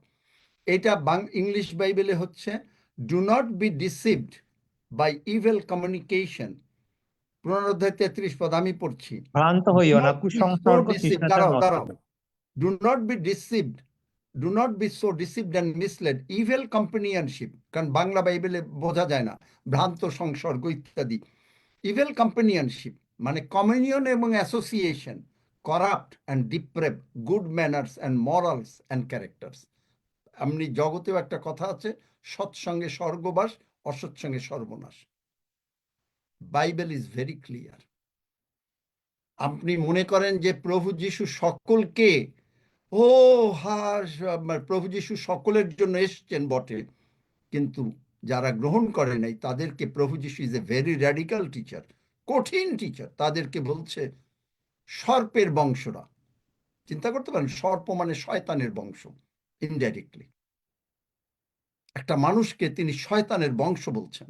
এটা ইংলিশ বাইবেলে হচ্ছে do not be deceived by evil communication, 15:33, আমি পড়ছি। ভ্রান্ত হইও না, কুসংসর্গ শিষ্টাচার দাঁড়াও নষ্ট দাঁড়াও, করো। Do not be deceived, do not be so deceived and misled, evil companionship, কারণ বাংলা বাইবেলে বোঝা যায় না, ভ্রান্ত সংসর্গ ইত্যাদি। ইভিল কম্পানিয়নশিপ মানে কমিউনিয়ন এবং association, corrupt and deprave good manners and morals and characters. এমনি জগতেও একটা কথা আছে, সৎসঙ্গে স্বর্গবাস, অসৎসঙ্গে সর্বনাশ। Bible is very clear. আপনি মনে করেন যে প্রভু যিশু সকলকে, প্রভু যিশু সকলের জন্য এসছেন বটে, কিন্তু যারা গ্রহণ করে নাই তাদেরকে প্রভু যিশু is a very radical teacher, কঠিন টিচার। তাদেরকে বলছে সর্পের বংশরা। চিন্তা করতে পারেন, সর্প মানে শয়তানের বংশ। ইনডাইরেক্টলি একটা মানুষকে তিনি শয়তানের বংশ বলছেন।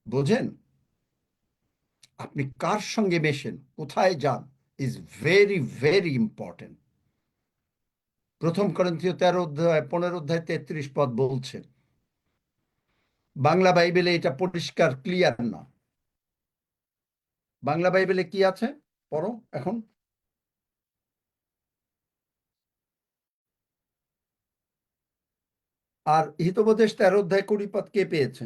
বোঝেন? আপনি কার সঙ্গে মেশেন, কোথায় যান, ইজ ভেরি ভেরি ইম্পর্টেন্ট। 1 করিন্থীয় 15:33 বলছে। বাংলা বাইবেলে এটা পরিষ্কার ক্লিয়ার না। বাংলা বাইবেলে কি আছে পড়ো এখন। আর হিতোপদেশ 13:20 কে পেয়েছে?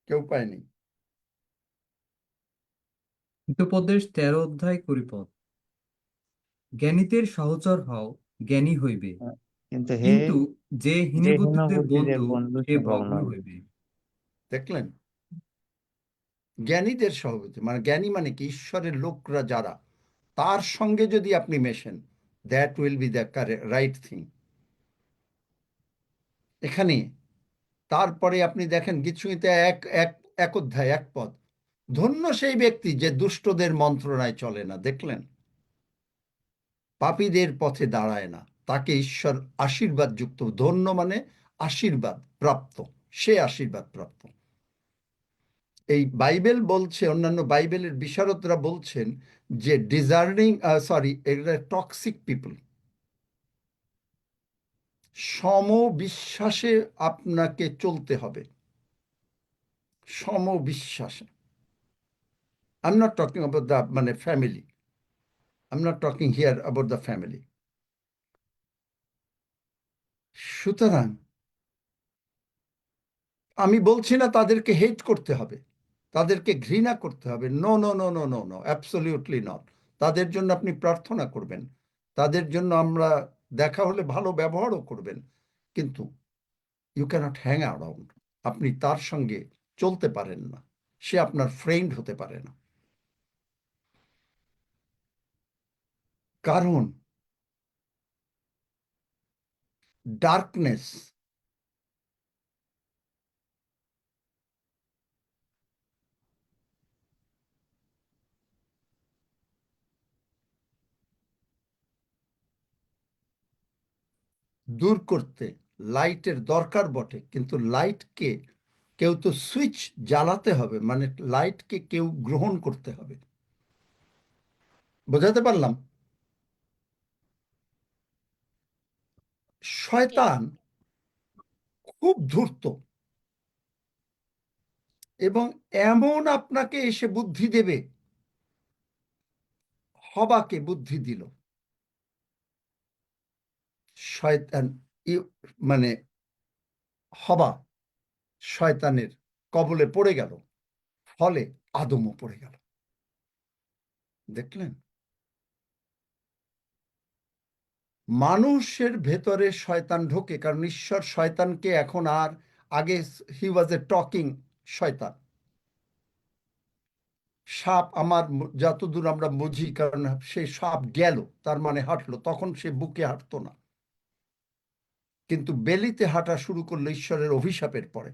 কেউ পায়নি। হিতোপদেশ 13:20, জ্ঞানীদের সহচর হও, জ্ঞানী হইবে, কিন্তু কিন্তু যে হীনবুদ্ধিদের হীনবুদ্ধিদের বন্ধু বন্ধু সে সে ভগ্ন ভগ্ন হইবে। দেখলেন? জ্ঞানীদের সহযোগিতা মানে জ্ঞানী মানে কি, ঈশ্বরের লোকরা যারা, তার সঙ্গে যদি আপনি মেশেন, that will be the right thing. এখানে তারপরে আপনি দেখেন গীতসংহিতা 1 অধ্যায় 1 পদ, ধন্য সেই ব্যক্তি যে দুষ্টদের মন্ত্রণায় চলে না। দেখলেন? পাপীদের পথে দাঁড়ায় না, তাকে ঈশ্বর আশীর্বাদ যুক্ত, ধন্য মানে আশীর্বাদ প্রাপ্ত, সে আশীর্বাদ প্রাপ্ত। এই বাইবেল বলছে, অন্যান্য বাইবেলের বিশারদরা বলছেন যে ডিজার্নিং, এগুলো টক্সিক পিপল। সমবিশ্বাসে আপনাকে চলতে হবে, সমবিশ্বাসে। I am not talking about the মানে family, I am not talking here about the family. সুতরাং আমি বলছি না তাদেরকে হেট করতে হবে, তাদেরকে ঘৃণা করতে হবে, no no no no no no, absolutely not. তাদের জন্য আপনি প্রার্থনা করবেন, তাদের জন্য আমরা দেখা হলে ভালো ব্যবহারও করবেন, কিন্তু ইউ ক্যানট হ্যাং অ্যারাউন্ড। আপনি তার সঙ্গে চলতে পারেন না, সে আপনার ফ্রেন্ড হতে পারে না। কারণ ডার্কনেস দূর করতে লাইটের দরকার বটে, কিন্তু লাইটকে কেউ তো সুইচ জ্বালাতে হবে, মানে লাইটকে কেউ গ্রহণ করতে হবে। বোঝাতে পারলাম? শয়তান খুব ধূর্ত, এবং এমন আপনাকে এসে বুদ্ধি দেবে। হবাকে বুদ্ধি দিল শয়তান, মানে হবা শয়তানের কবলে পড়ে গেল, ফলে আদমও পড়ে গেল। দেখলেন? মানুষের ভেতরে শয়তান ঢোকে, কারণ ঈশ্বর শয়তানকে এখন আর, আগে হি ওয়াজ এ টকিং শয়তান। সাপ, আমার যতদূর আমরা বুঝি, কারণ সে সাপ গেল তার মানে হাঁটলো, তখন সে বুকে হাঁটতো না, কিন্তু বেলিতে হাঁটা শুরু করলো ঈশ্বরের অভিশাপের পরে।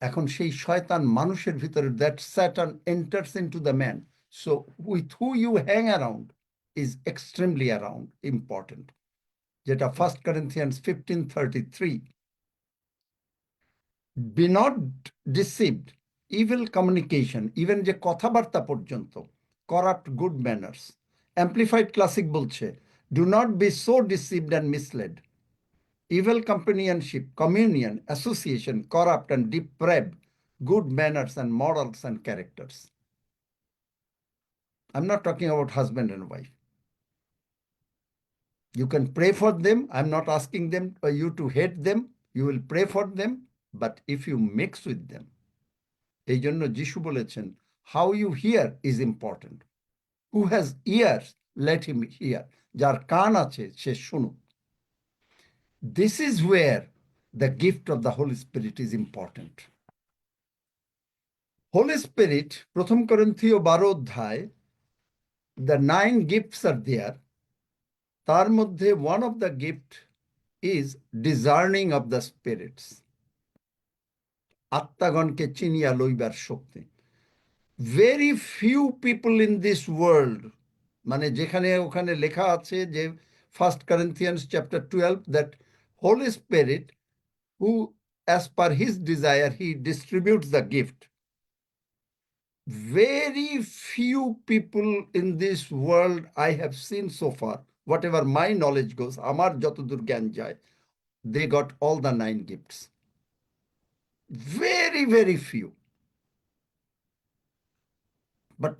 এখন সেই শয়তান মানুষের ভিতরে, that Satan enters into the man. So with who you hang around is extremely around important, যেটা 1 Corinthians 15:33। Be not deceived, evil communication, even যে কথাবার্তা পর্যন্ত, corrupt good manners. Amplified Classic বলছে, do not be so deceived and misled. Evil companionship, communion, association, corrupt and deprave good manners and morals and characters. I'm not talking about husband and wife. You can pray for them. I'm not asking them you to hate them. You will pray for them, but if you mix with them, এই জন্য যিশু বলেছেন, how you hear is important. Who has ears, let him hear. যার কান আছে সে শুনুক। This is where the gift of the Holy Spirit is important. Holy Spirit, 1 Corinthians 12 অধ্যায়, the 9 gifts are there. তার মধ্যে one of the gift is discerning of the spirits. আত্মাগণকে চিনিয়া লইবার শক্তি। Very few people in this world, মানে যেখানে ওখানে লেখা আছে যে 1 Corinthians chapter 12 that Holy Spirit, who as per his desire he distributes the gift. Very few people in this world I have seen so far, whatever my knowledge goes, আমার যতদূর জ্ঞান যায়, they got all the 9 gifts. Very, very few. But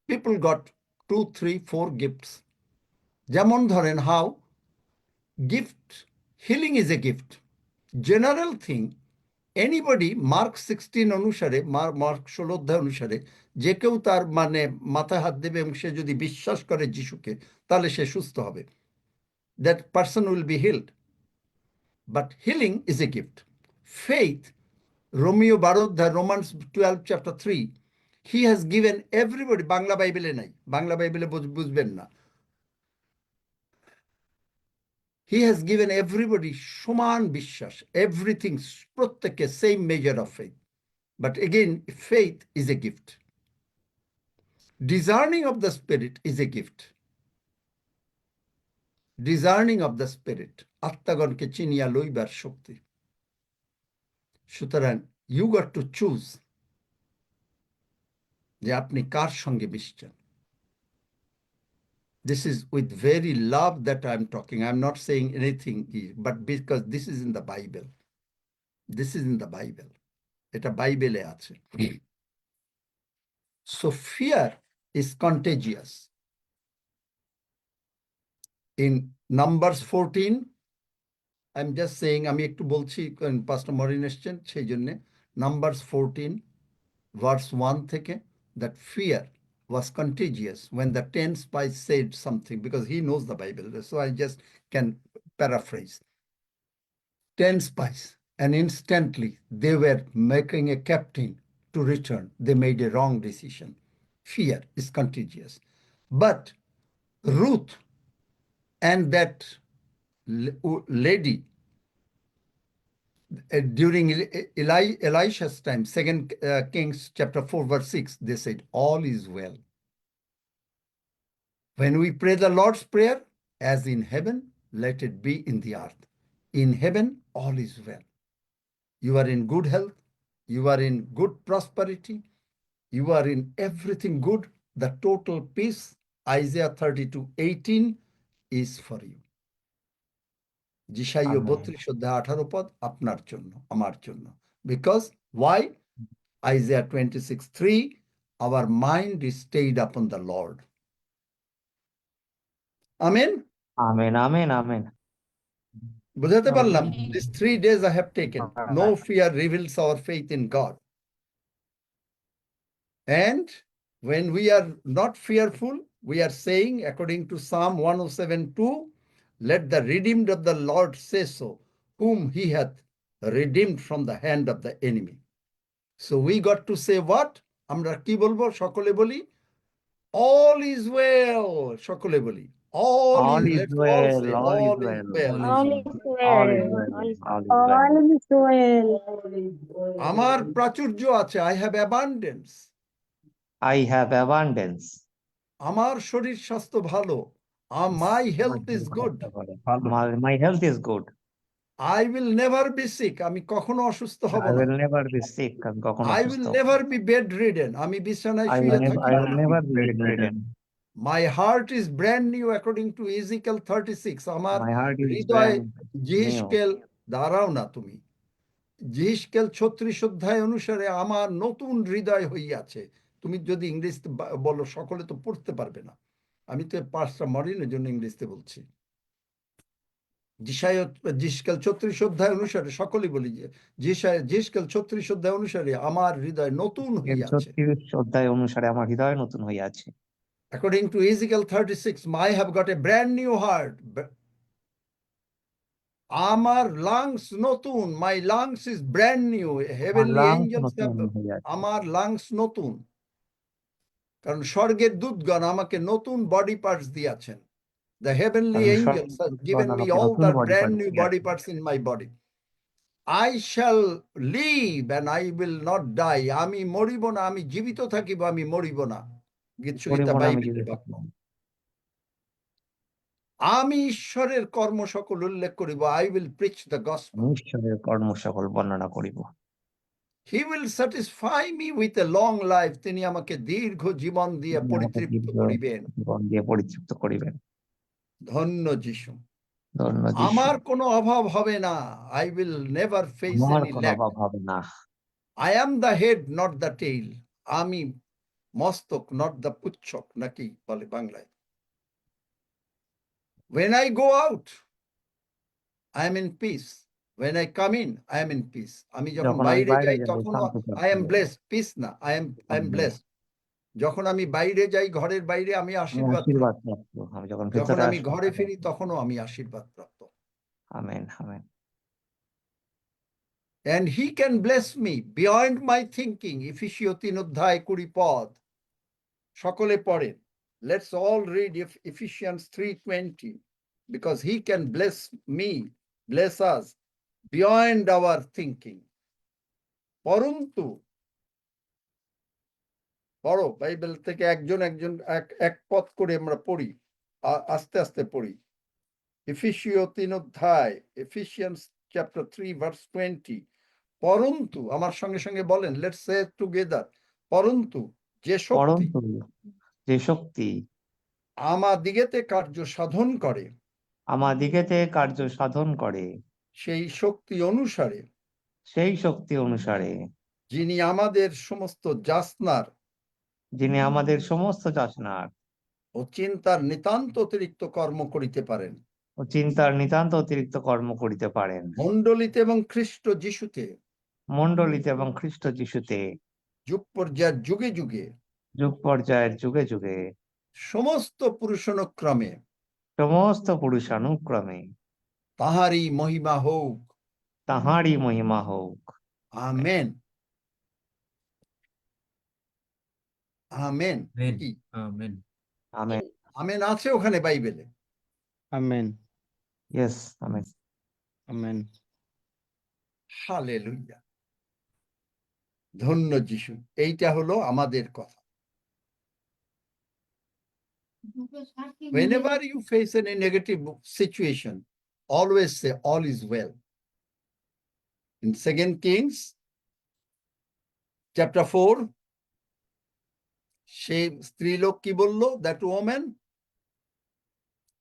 people got 2, 3, 4 gifts. যেমন ধরেন, how gift, healing is a gift. General thing, anybody, Mark 16 অনুসারে, mark 16 অধ্যায় অনুসারে, যে কেউ তার মানে মাথায় হাত দেবে এবং সে যদি বিশ্বাস করে যিশুকে, তাহলে সে সুস্থ হবে। That person will be healed. But healing is a gift. Faith, Romeo 12 অধ্যায়, Romans 12 chapter 3, he has given everybody, Bangla বাইবেলে নাই, বাংলা বাইবেলে বুঝবেন না, he has given everybody সমান বিশ্বাস, everything, প্রত্যেককে same measure of faith. But again, faith is a gift. Discerning of the spirit is a gift. Discerning of the spirit, আত্মাগণকে চিনিয়া লইবার শক্তি। সুতরাং ইউ গট টু চুজ যে আপনি কার সঙ্গে মিশছেন। This is with very love that I'm talking. I'm not saying anything, but because this is in the Bible. This is in the Bible. এটা বাইবেলে আছে। So fear is contagious. In Numbers 14, I'm just saying, আমি একটু বলছি, পাস্টার mooring এসছেন সেই জন্য। Numbers 14, verse 1 থেকে, that fear was contagious when the 10 spies said something, because he knows the Bible, so I just can paraphrase. 10 spies, and instantly they were making a captain to return. They made a wrong decision. Fear is contagious. But Ruth and that lady, during Elisha's time, 2 Kings chapter 4, verse 6, they said, all is well. When we pray the Lord's Prayer, as in heaven, let it be in the earth. In heaven, all is well. You are in good health. You are in good prosperity. You are in everything good. The total peace, Isaiah 32:18, is for you. যিশাইয় Amen. 32:18 পদ আপনার জন্য, আমার জন্য। Because why? Isaiah 26:3, our mind is stayed upon the Lord. Amen. Amen. Amen. Amen. বুঝাতে পারলাম? Amen. These 3 days I have taken. No fear reveals our faith in God. And when we are not fearful, we are saying, according to Psalm 107:2, let the redeemed of the Lord say so, whom he hath redeemed from the hand of the enemy. So we got to say what? আমরা কি বলবো? সকলে বলি, all is well. সকলে বলি, all All is, is let's all say, well. All is all is well. well. All is All is well. well. All is well. All is well. আমার প্রাচুর্য আছে, I have abundance. I have abundance. আমার শরীর স্বাস্থ্য ভালো, my health is good. My health is good. I will never be sick. আমি কখনো অসুস্থ হব I না। will never be sick. আমি কখনো I অসুস্থ will হব না। never be bedridden. আমি বিছানায় I শুয়ে will থাকি I না। will never be bedridden. My heart is brand new according to Ezekiel 36. আমার My heart is Hridoy brand new. জিহিসকেল, দাঁড়াও না তুমি, জিহিসকেল 36 অধ্যায় অনুসারে আমার নতুন হৃদয় হইয়াছে। তুমি যদি ইংরেজিতে বলো, সকলে তো পড়তে পারবে না। আমি তো পাঁচটা মরিনের জন্য ইংরেজিতে বলছি। জিহিসকেল 36 অধ্যায় অনুসারে, সকলেই বলি যে জিহিসকেল 36 অধ্যায় অনুসারে আমার হৃদয় নতুন হইয়াছে। 36 অধ্যায় অনুসারে আমার হৃদয় নতুন হইয়াছে। According to Ezekiel 36, I have got a brand new heart. আমার লাংস নতুন, my lungs is brand new. Heavenly angels have, আমার লাংস নতুন। কারণ স্বর্গের দূতগণ আমাকে নতুন বডি পার্টস দিয়েছেন। The heavenly angels have given me all the brand new body parts in my body. I shall live and I will not die. আমি মরিব না, আমি জীবিত থাকিব, আমি মরিব না। গীতসংহিতা বাইবেলের বাক্য। আমি ঈশ্বরের কর্ম সকল উল্লেখ করিব। I will preach the gospel. ঈশ্বরের কর্ম সকল বর্ণনা করিব। He will satisfy me with a long life. তিনি আমাকে দীর্ঘ জীবন দিয়ে পরিতৃপ্ত করিবেন। জীবন দিয়ে পরিতৃপ্ত করিবেন। ধন্য যিশু। ধন্য যিশু। আমার কোনো অভাব হবে না। I will never face আমার any কোনো lack. অভাব হবে না। I am the head, not the tail. আমি মস্তক, not the পুচ্ছক, নাকি বলে বাংলায়। When I go out, I am in peace. When I come in, I am in peace. আমি যখন বাইরে যাই তখন I am blessed. Peace না, I am blessed. যখন আমি বাইরে যাই, ঘরের বাইরে, আমি আশীর্বাদ প্রাপ্ত। আমি যখন যখন ভিতরে আমি আসি ঘরে ফিরি তখনও আমি আশীর্বাদ প্রাপ্ত। Amen amen. And he can bless me beyond my thinking. Ephesians 3 অধ্যায় 20 পদ। সকলে পড়েন। Let's all read Ephesians 3:20, because he can bless me, bless us beyond our thinking. পরন্তু পড়ো, বাইবেল থেকে একজন এক পদ করে আমরা পড়ি, আস্তে আস্তে পড়ি। এফিসীয় 3 অধ্যায়, এফিসিয়ান্স চ্যাপ্টার 3 ভার্স 20, পরন্তু, আমার সঙ্গে সঙ্গে বলেন, লেটস সে টুগেদার, পরন্তু যে শক্তি পরন্তু যে শক্তি আমাদিগেতে কার্য সাধন করে, আমাদিগেতে কার্য সাধন করে, সেই শক্তি অনুসারে সেই শক্তি অনুসারে যিনি আমাদের সমস্ত যাসনার যিনি আমাদের সমস্ত যাচনার ও চিন্তার নিতান্ত অতিরিক্ত কর্ম করিতে পারেন, ও চিন্তার নিতান্ত অতিরিক্ত কর্ম করিতে পারেন, মণ্ডলীতে এবং খ্রিস্ট যিশুতে মণ্ডলীতে এবং খ্রিস্ট যিশুতে যুগ পর্যায়ের যুগে যুগে যুগ পর্যায়ের যুগে যুগে সমস্ত পুরুষানুক্রমে সমস্ত পুরুষানুক্রমে তাহারই মহিমা হোক। তাহারই মহিমা হোক। Amen, amen. আমেন কি আমেন আমেন। আমেন আছে ওখানে বাইবেলে? Amen. Yes, amen. Amen. Hallelujah, ধন্য যিশু। এইটা হলো আমাদের কথা। Whenever you face any negative situation, always say all is well. In 2 Kings chapter 4, সেই স্ত্রীলোক কি বললো? That woman,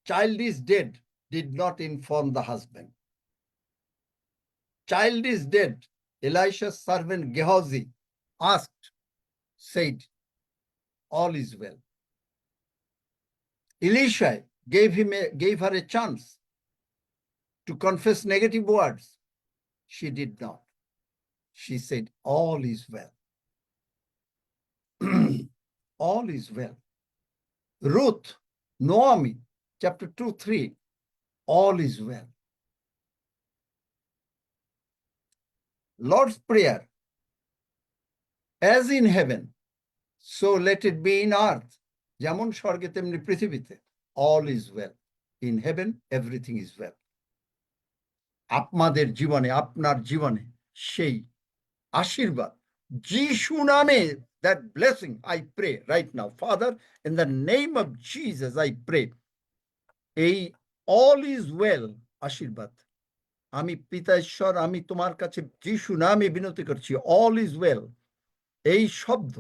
child is dead, did not inform the husband. Child is dead. Elisha's servant Gehazi asked, said, all is well. Elisha gave her a chance to confess negative words. She did not. She said, all is well. All is well. Ruth, Naomi, chapter 2-3, all is well. Lord's Prayer, as in heaven, so let it be in earth. যেমন স্বর্গে তেমনি পৃথিবীতে, all is well. In heaven, everything is well. আপনাদের জীবনে, আপনার জীবনে সেই আশীর্বাদ যিশু নামে, that blessing I pray right now, Father, in the name of Jesus I pray, এই all is well আশীর্বাদ আমি পিতা ঈশ্বর, আমি তোমার কাছে যিশু নামে বিনতি করছি, all is well, এই শব্দ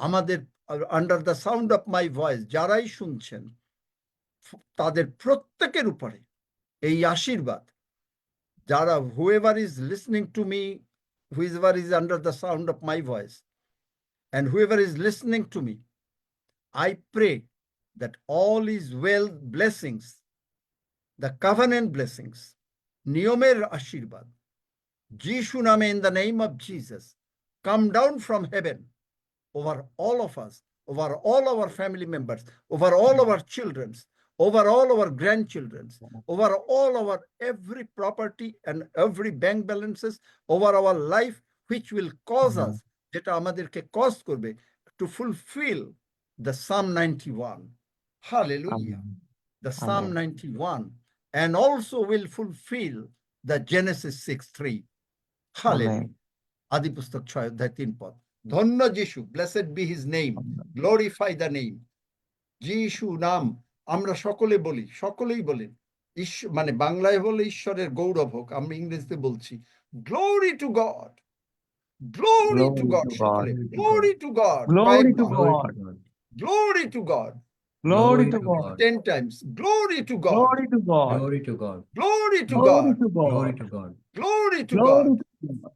আমাদের under the sound of my voice যারাই শুনছেন তাদের প্রত্যেকের উপরে এই আশীর্বাদ, যারা whoever is listening to me, whoever is under the sound of my voice, and whoever is listening to me, I pray that all is well blessings, the covenant blessings, নিয়মের আশীর্বাদ, যিশু নামে, in the name of Jesus, come down from heaven over all of us, over all our family members, over all our children, over all our grandchildren, over all our every property and every bank balances, over our life, which will cause us, যেটা আমাদেরকে cause করবে, to fulfill the Psalm 91. Hallelujah. The Psalm 91, and also will fulfill the Genesis 6:3. Hallelujah. আদি পুস্তক 6:3 পদ। ধন্য যিশু, blessed be his name, glorify the name. যিশু নাম আমরা সকলে বলি, সকলেই বলেন, মানে বাংলায় বলে ঈশ্বরের গৌরব হোক, আমরা ইংরেজিতে বলছি glory to God, glory to God, সকলে glory to God, Glory to কয়েকবার, God. glory to God, Glory to God. 10 times, glory to God, Glory to God. Glory to God. glory to Glory God, to Glory God. to God. glory to Glory God, to God.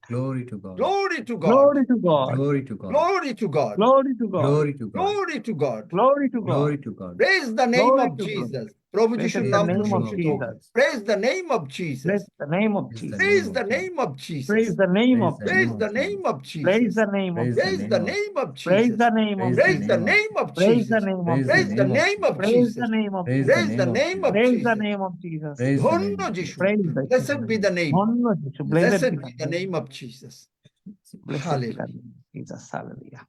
Glory to God. glory to God, Glory to God. Glory to God. glory to God, Glory to God. Glory to God. glory to God. Glory to Glory God. to God. Praise the name Glory of to God. Jesus. প্রভু Blessed যিশুর the নাম name of প্রশংসিত হোক। Jesus. Praise the name of Jesus. Bless the name of Praise Jesus. Praise the the name of Jesus. Praise the name of Praise Jesus. the name of Praise Jesus. the name of Praise the Jesus. name of Praise Jesus. the name of Praise the Jesus. name of Praise the Jesus. name of Praise the Jesus. name of Praise Jesus. the name of Praise Praise the name of Praise the Jesus. name of Jesus. Praise the ধন্য name of যিশু, Praise the blessed be the name. ধন্য যিশু, Blessed be the name of Jesus. Blessed be the name of Jesus. Hallelujah.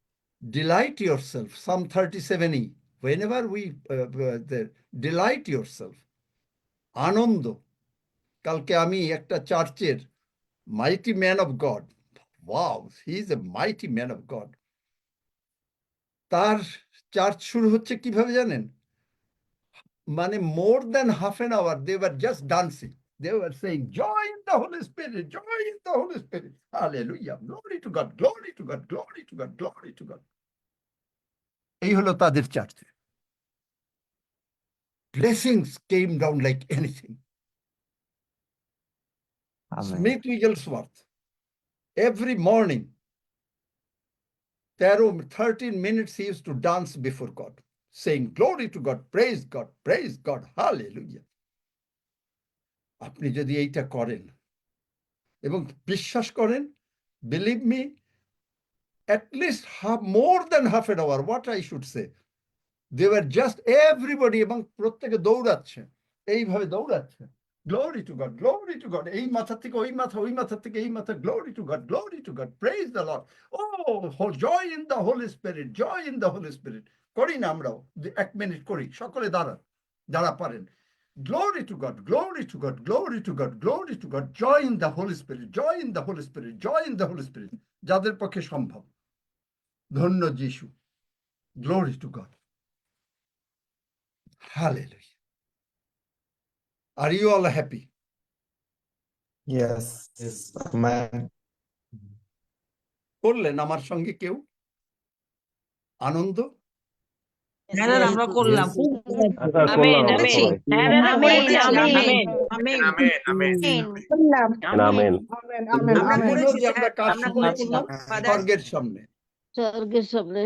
Delight yourself. Psalm 37e. Whenever we delight yourself. আনন্দ। কালকে আমি একটা চার্চের mighty man of God. Wow, he is a mighty man of God. তার church শুরু হচ্ছে কিভাবে জানেন? মানে more than half an hour they were just dancing. They were saying, joy in the Holy Spirit, joy in the Holy Spirit. Hallelujah. Glory to God, glory to God, glory to God, glory to God. এই হলো তাদের চার্চে। Blessings came down like anything. Amen. Smith Wigglesworth, every morning, 13 minutes he used to dance before God, saying, glory to God, praise God, hallelujah. আপনি যদি এইটা করেন এবং বিশ্বাস করেন, believe me, at least more than half an hour, what I should say, they were just everybody এবং প্রত্যেকে দৌড়াচ্ছে, এইভাবে দৌড়াচ্ছে। Glory to God, glory to God. এই মাথা থেকে ওই মাথা, ওই মাথা থেকে এই মাথা, glory to God, glory to God, praise the Lord. Oh, joy in the Holy Spirit, joy in the Holy Spirit. করি না আমরাও, 1 মিনিট করি, সকলে দাঁড়ান, যারা পারেন। Glory to God, glory to God, glory to God, glory to God, joy in the Holy Spirit, joy in the Holy Spirit, joy in the Holy Spirit. যাদের পক্ষে সম্ভব। ধন্য যিশু। Glory to God. Hallelujah. Are you all happy? Yes. Amen. করলেন আমার সঙ্গে কেউ আনন্দ? হ্যাঁ দাদা আমরা করলাম। আমেন আমেন হ্যাঁ দাদা আমেন করেছি আমরা। আমেন আমেন আমেন বললাম আমেন আমেন আমরা বললো করেছি যে আমরা কার আমরা সামনে করেছি করলাম? ফাদার। স্বর্গের সামনে। স্বর্গের সামনে।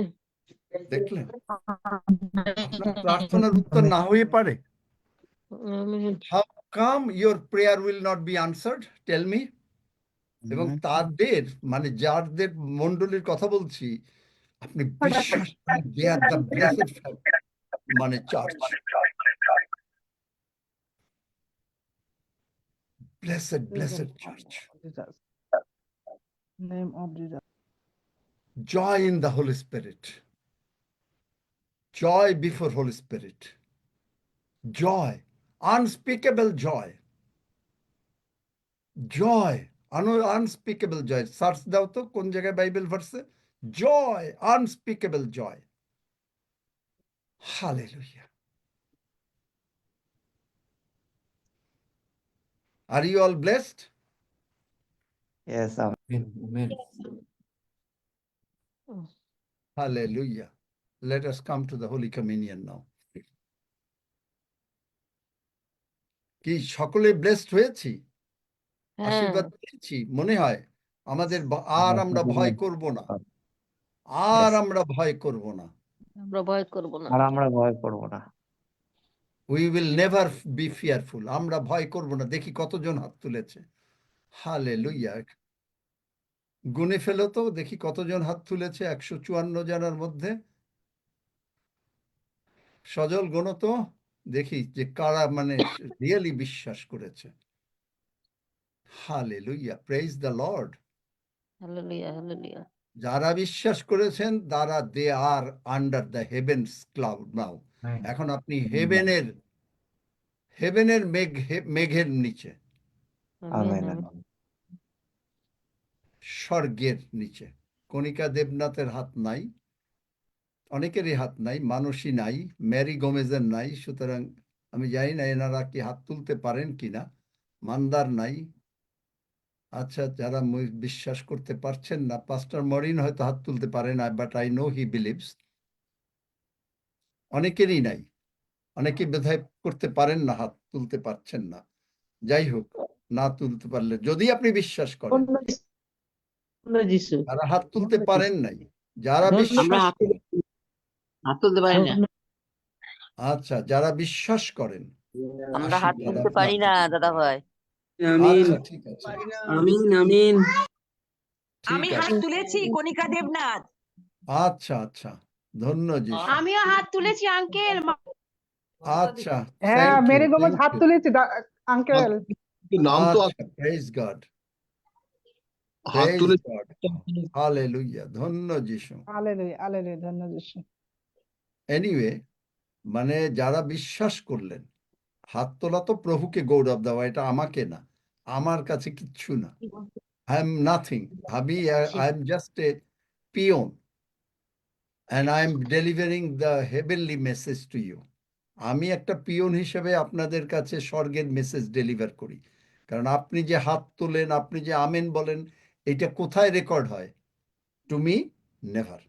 দেখলেন, আপনার প্রার্থনার উত্তর না হয়ে পারে। Amen. How come your prayer will not be answered? Tell me. এবং তাদের মানে যাদের মণ্ডলীর কথা বলছি, আপনি বিশ্বাস করেন, they are the blessed মানে church, blessed church. Name of Jesus. Joy in the Holy Spirit, joy before Holy Spirit, joy, unspeakable joy, joy, unspeakable joy. Search দাও তো কোন জায়গায় Bible ভার্সে, joy, unspeakable joy. Hallelujah. Are you all blessed? Yes, amen. Hallelujah. Let us come to the Holy Communion now. কি সকলে blessed হয়েছি? হ্যাঁ আশীর্বাদ পেয়েছি মনে হয় আমাদের, আর আমরা ভয় করব না, আর আমরা ভয় করব না। আমরা ভয় করব না। আর আমরা ভয় করব না। We will never be fearful. আমরা ভয় করব না। দেখি কতজন হাত তুলেছে। হালেলুয়া। গুনে ফেলো তো, দেখি কতজন হাত তুলেছে 154 জনের মধ্যে। সজল গুনো তো, দেখি যে কারা মানে রিয়েলি বিশ্বাস করেছে। Hallelujah, praise the lord. Hallelujah hallelujah. যারা বিশ্বাস করেছেন তারা they are under the heavens cloud now. এখন আপনি হেভেনের মেঘের নিচে, আমেন আমেন। আমেন। স্বর্গের নিচে। কণিকা দেবনাথের হাত নাই, অনেকেরই হাত নাই, মানুষই নাই, ম্যারি গোমেজের নাই। সুতরাং আমি জানি না এনারা কি হাত তুলতে পারেন কিনা। মান্দার নাই। আচ্ছা, যারা বিশ্বাস করতে পারছেন না, পাস্টার মরিন হয়তো হাত তুলতে পারে না, but I know he believes. অনেকেরই নাই, অনেকে বোধহয় করতে পারেন না, হাত তুলতে পারছেন না। যাই হোক, না তুলতে পারলে যদি আপনি বিশ্বাস করেন, যিশু যারা হাত তুলতে পারেন নাই, যারা আমরা বিশ্বাস করেন, হাত তুলতে পারি না। আচ্ছা, যারা বিশ্বাস করেন, আমরা হাত আশীর্বাদ তুলতে পারি না দাদা ভাই। আমিন আচ্ছা, ঠিক আছে, আমিন আমিন। ঠিক হাত আছে। তুলেছি কণিকা দেবনাথ। আচ্ছা আচ্ছা, ধন্য যিশু। আমিও হাত তুলেছি আঙ্কেল। আচ্ছা, হ্যাঁ, thank you, মেরি গোমজ thank হাত you. তুলেছি আঙ্কেল। আচ্ছা, praise God, praise God, hallelujah, ধন্য যিশু। হালেলুয়া হালেলুয়া, ধন্য যিশু। এনিওয়ে, মানে যারা বিশ্বাস করলেন, হাত তোলা তো প্রভুকে গৌরব দেওয়া, এটা আমাকে না, আমার কাছে কিচ্ছু না। I am nothing. I am just a peon, and I am delivering the heavenly message to you. আমি একটা পিয়ন হিসেবে আপনাদের কাছে স্বর্গের মেসেজ ডেলিভার করি, কারণ আপনি যে হাত তোলেন, আপনি যে আমেন বলেন, এটা কোথায় রেকর্ড হয়? To me never.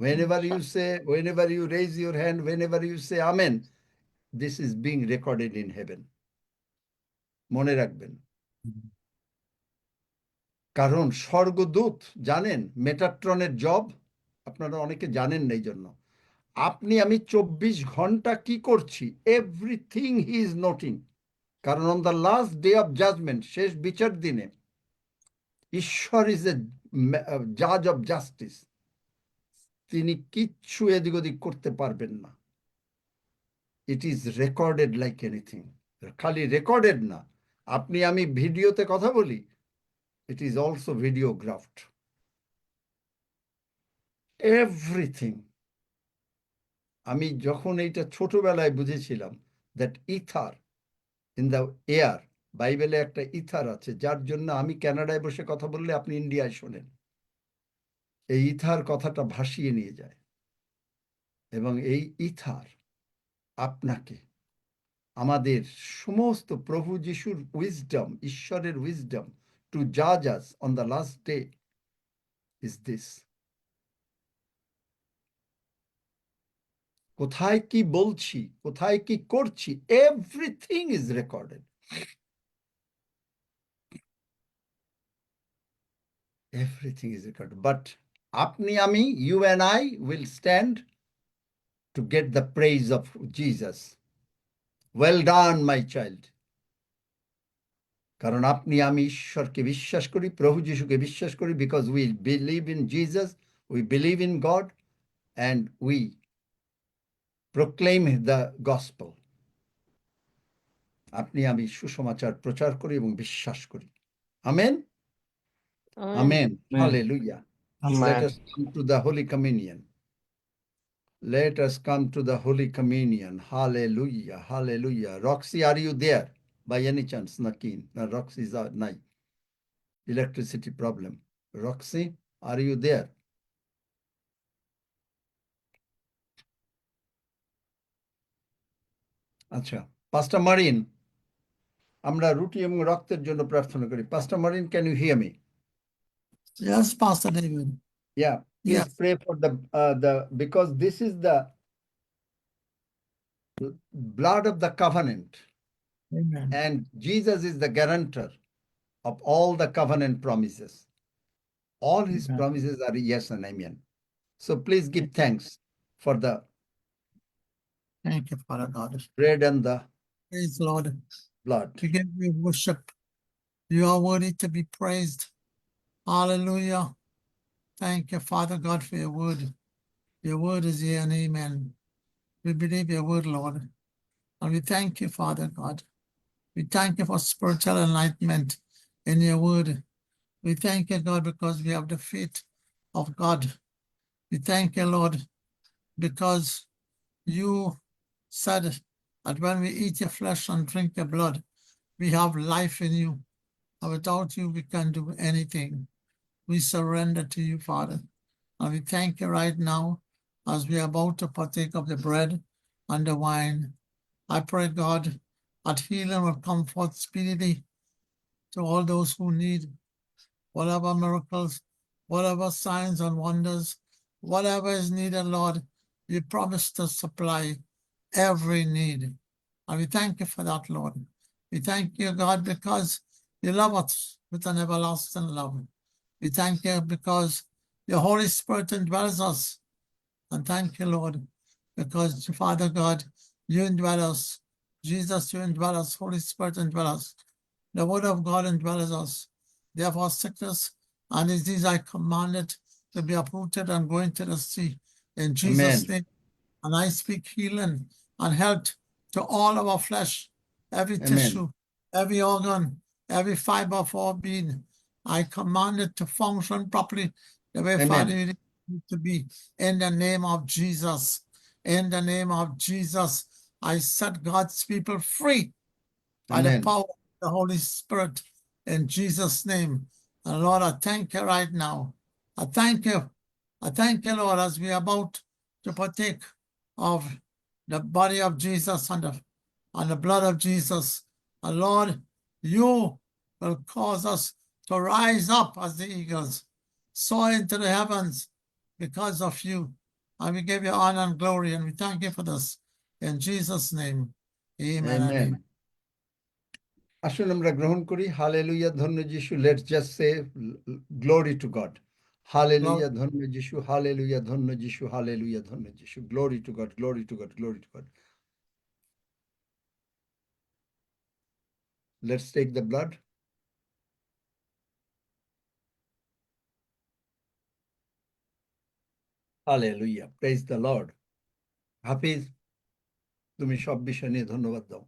Whenever you raise your hand, whenever you say amen, this is being recorded in heaven. মনে রাখবেন, কারণ স্বর্গদূত জানেন মেটাট্রনের জব, আপনারা অনেকে জানেন না, এই জন্য আপনি আমি 24 ঘন্টা কি করছি, এভরিথিং হি ইজ নোটিং। কারণ on the last day of judgement, শেষ বিচার দিনে, ঈশ্বর ইজ এ জাজ অফ জাস্টিস। তিনি কিচ্ছু এদিক ওদিক করতে পারবেন না। It is recorded like anything. খালি রেকর্ডেড না, আপনি আমি ভিডিওতে কথা বলি, it is also videographed. Everything. আমি যখন এইটা ছোটবেলায় বুঝেছিলাম, that ether in the air, বাইবেলে একটা ইথার আছে, যার জন্য আমি কানাডায় বসে কথা বললে আপনি ইন্ডিয়ায় শোনেন। এই ইথার কথাটা ভাসিয়ে নিয়ে যায়, এবং এই ইথার আপনাকে আমাদের সমস্ত প্রভু যিশুর উইজডম, ঈশ্বরের উইজডম টু জাজ us on the last day is this. কোথায় কি বলছি, কোথায় কি করছি, everything is recorded. Everything is recorded. But আপনি আমি, you and I will stand to get the praise of Jesus. Well done my child. কারণ আপনি আমি ঈশ্বরকে বিশ্বাস করি, প্রভু যিশুকে বিশ্বাস করি, because we believe in Jesus, we believe in god, and we proclaim the gospel. আপনি আমি সুসমাচার প্রচার করি এবং বিশ্বাস করি। Amen. Amen. Hallelujah. Let us come to the Holy Communion. Let us come to the Holy Communion. Hallelujah. Hallelujah. Roxy, are you there? By any chance, Nakin? No, Roxy's out. No. Electricity problem. Roxy, are you there? আচ্ছা, Pastor Marin, আমরা রুটি এবং রক্তের জন্য প্রার্থনা করি। Pastor Marin, can you hear me? Yes, Pastor David. Yeah, please pray for the because this is the blood of the covenant. Amen. And Jesus is the guarantor of all the covenant promises. All his Amen. promises are yes and amen. So please give thanks for the Thank you, Father God. bread and the Praise the Lord. blood. To give you worship. You are worthy to be praised. Hallelujah. Thank you, Father God, for your word. Your word is here and amen. We believe your word, Lord. And we thank you, Father God. We thank you for spiritual enlightenment in your word. We thank you, God, because we have the faith of God. We thank you, Lord, because you said that when we eat your flesh and drink your blood, we have life in you. And without you, we can't do anything. We surrender to you, Father. And we thank you right now as we are about to partake of the bread and the wine. I pray, God, that healing will come forth speedily to all those who need whatever miracles, whatever signs and wonders, whatever is needed, Lord. You promise to supply every need. And we thank you for that, Lord. We thank you, God, because you love us with an everlasting love. We thank you because your Holy Spirit indwells us. And thank you, Lord, because Father God, you indwell us. Jesus, you indwell us. Holy Spirit indwell us. The word of God indwells us. Therefore, sickness and disease I command it to be uprooted and go into the sea. In Jesus' Amen. name. And I speak healing and health to all of our flesh, every Amen. tissue, every organ, every fiber of our being. I command it to function properly the way, Amen. Father, you need to be. In the name of Jesus. In the name of Jesus, I set God's people free by the Amen. power of the Holy Spirit. In Jesus' name. And Lord, I thank you right now. I thank you. I thank you, Lord, as we are about to partake of the body of Jesus and the blood of Jesus. And Lord, you will cause us to rise up as the eagles, soar into the heavens because of you. And we give you honor and glory, and we thank you for this. In Jesus' name, amen and Amen. amen. আসুন আমরা গ্রহণ করি hallelujah ধন্য যিশু let's just say glory to God hallelujah ধন্য যিশু hallelujah ধন্য যিশু হালেলুয়া ধন্য যিশু glory to God glory to God glory to God let's take the blood hallelujah praise the Lord Hafiz তুমি সব বিষয় নিয়ে ধন্যবাদ দাও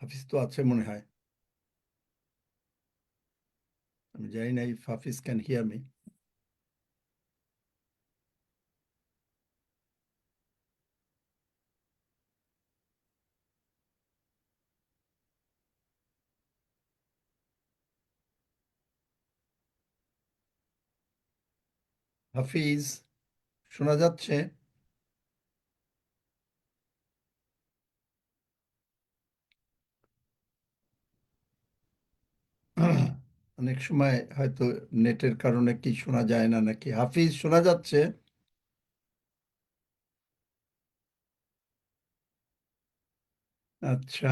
হাফিজ তো আছে মনে হয় আমি জানি না if Hafiz can hear me Hafiz শোনা যাচ্ছে অনেক সময় হয়তো নেটের কারণে কি শোনা যায় না নাকি হাফিজ শোনা যাচ্ছে আচ্ছা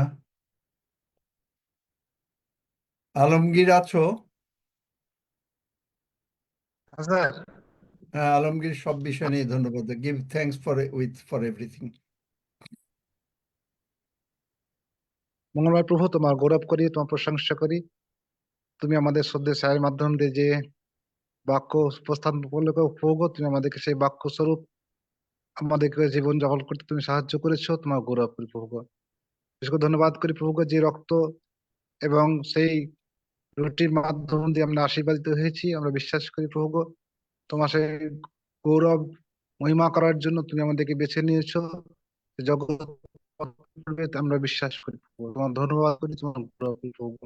আলমগীর আছো হ্যাঁ আলমগীর সব বিষয় নিয়ে ধন্যবাদ গিভ থ্যাঙ্কস ফর এভরিথিং মঙ্গলবার প্রভু তোমার গৌরব করি, তোমার প্রশংসা করি। তুমি আমাদের শ্রদ্ধেয় স্যারের মাধ্যম দিয়ে যে বাক্য উপস্থাপন করলে প্রভু, তুমি আমাদেরকে সেই বাক্য স্বরূপ আমাদেরকে জীবন যাপন করতে তুমি সাহায্য করেছো। তোমার গৌরব করি প্রভু। বিশেষ করে ধন্যবাদ করি প্রভু যে রক্ত এবং সেই রুটির মাধ্যম দিয়ে আমরা আশীর্বাদিত হয়েছি। আমরা বিশ্বাস করি প্রভু তোমার সেই গৌরব মহিমা করার জন্য তুমি আমাদেরকে বেছে নিয়েছো। জগৎ আমরা বিশ্বাস করি প্রভু। তোমার ধন্যবাদ করি, তোমার গৌরব করি প্রভু।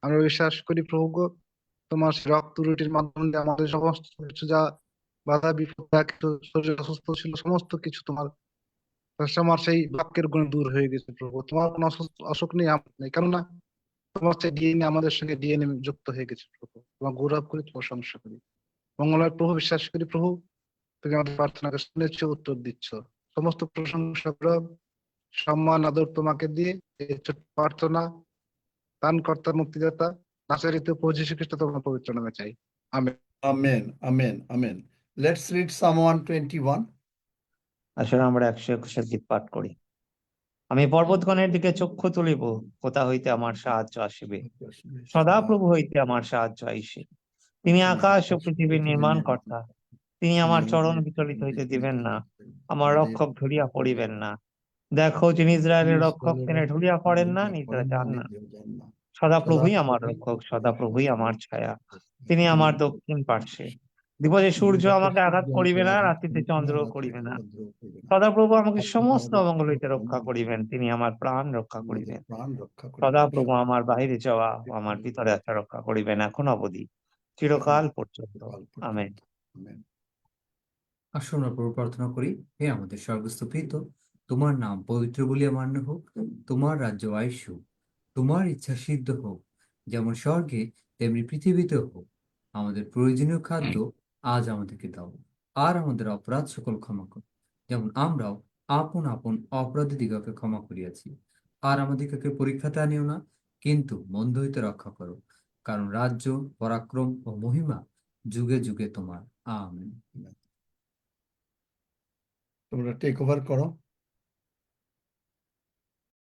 আমরা বিশ্বাস করি প্রভু তোমার সেই রক্ত রুটির মাধ্যমে আমাদের সমস্ত কিছু যা বাধা বিপদ শরীর অসুস্থ ছিল সমস্ত কিছু তোমার আমার সেই বাক্যের গুণে দূর হয়ে গেছে প্রভু। তোমার কোনো অসুখ নেই, আমার নেই, কেননা তোমার সেই ডিএনএ আমাদের সঙ্গে ডিএনএ যুক্ত হয়ে গেছে প্রভু। তোমার গৌরব করি, তোমার প্রশংসা করি। মঙ্গলবার প্রভু বিশ্বাস করি প্রভু তুমি আমাদের প্রার্থনাকে শুনেছ, উত্তর দিচ্ছ। সমস্ত প্রশংসা গৌরব সম্মান আদর তোমাকে দিয়ে এই ছোট্ট প্রার্থনা দানকর্তা মুক্তিদাতা নাসরিত প্রভু যীশু খ্রিস্ট তোমার পবিত্র নামে চাই, amen. Amen amen amen let's read psalm 121 আসলে আমরা 121 গীত পাঠ করি। আমি পর্বতগণের দিকে চক্ষু তুলিব, কোথা হইতে আমার সাহায্য আসিবে। সদাপ্রভু হইতে আমার সাহায্য আইসে। তিনি আকাশ ও পৃথিবীর নির্মাণ কর্তা। তিনি আমার চরণ বিচলিত হইতে দিবেন না, আমার রক্ষক ঢুলিয়া পড়িবেন না। দেখো, যিনি ইসরায়েলের রক্ষক তিনি ঢুলিয়া পড়েন না, নিদ্রা যান না। সদাপ্রভুই আমার রক্ষক, সদাপ্রভুই আমার ছায়া। তিনি আমার দক্ষিণ পার্শ্বে। দিবসে সূর্য আমাকে আঘাত করিবে না, রাত্রিতে চন্দ্র করিবে না। সদাপ্রভু আমাকে সমস্ত অমঙ্গল হইতে রক্ষা করিবেন, তিনি আমার প্রাণ রক্ষা করিবেন। সদাপ্রভু আমার বাহিরে যাওয়া ও আমার ভিতরে আসা রক্ষা করিবেন, এখন অবধি চিরকাল পর্যন্ত। আমেন। আসুন আমরা প্রভু প্রার্থনা করি। হে আমাদের স্বর্গস্থ পিতা, তোমার নাম পবিত্র বলিয়া মান্য হোক, তোমার রাজ্য আইসুক, তোমার ইচ্ছা সিদ্ধ হোক, যেমন স্বর্গে তেমনি পৃথিবীতে হোক। আমাদের প্রয়োজনীয় খাদ্য আজ আমাদেরকে দাও, আর আমাদের অপরাধ সকল ক্ষমা করো, যেমন আমরাও আপন আপন অপরাধীদিগকে ক্ষমা করিয়াছি। আর আমাদিগকে পরীক্ষাতে আনিও না, কিন্তু মন্দ হইতে রক্ষা করো, কারণ রাজ্য, পরাক্রম ও মহিমা যুগে যুগে তোমার। আমেন। তোমরা টেক ওভার করো।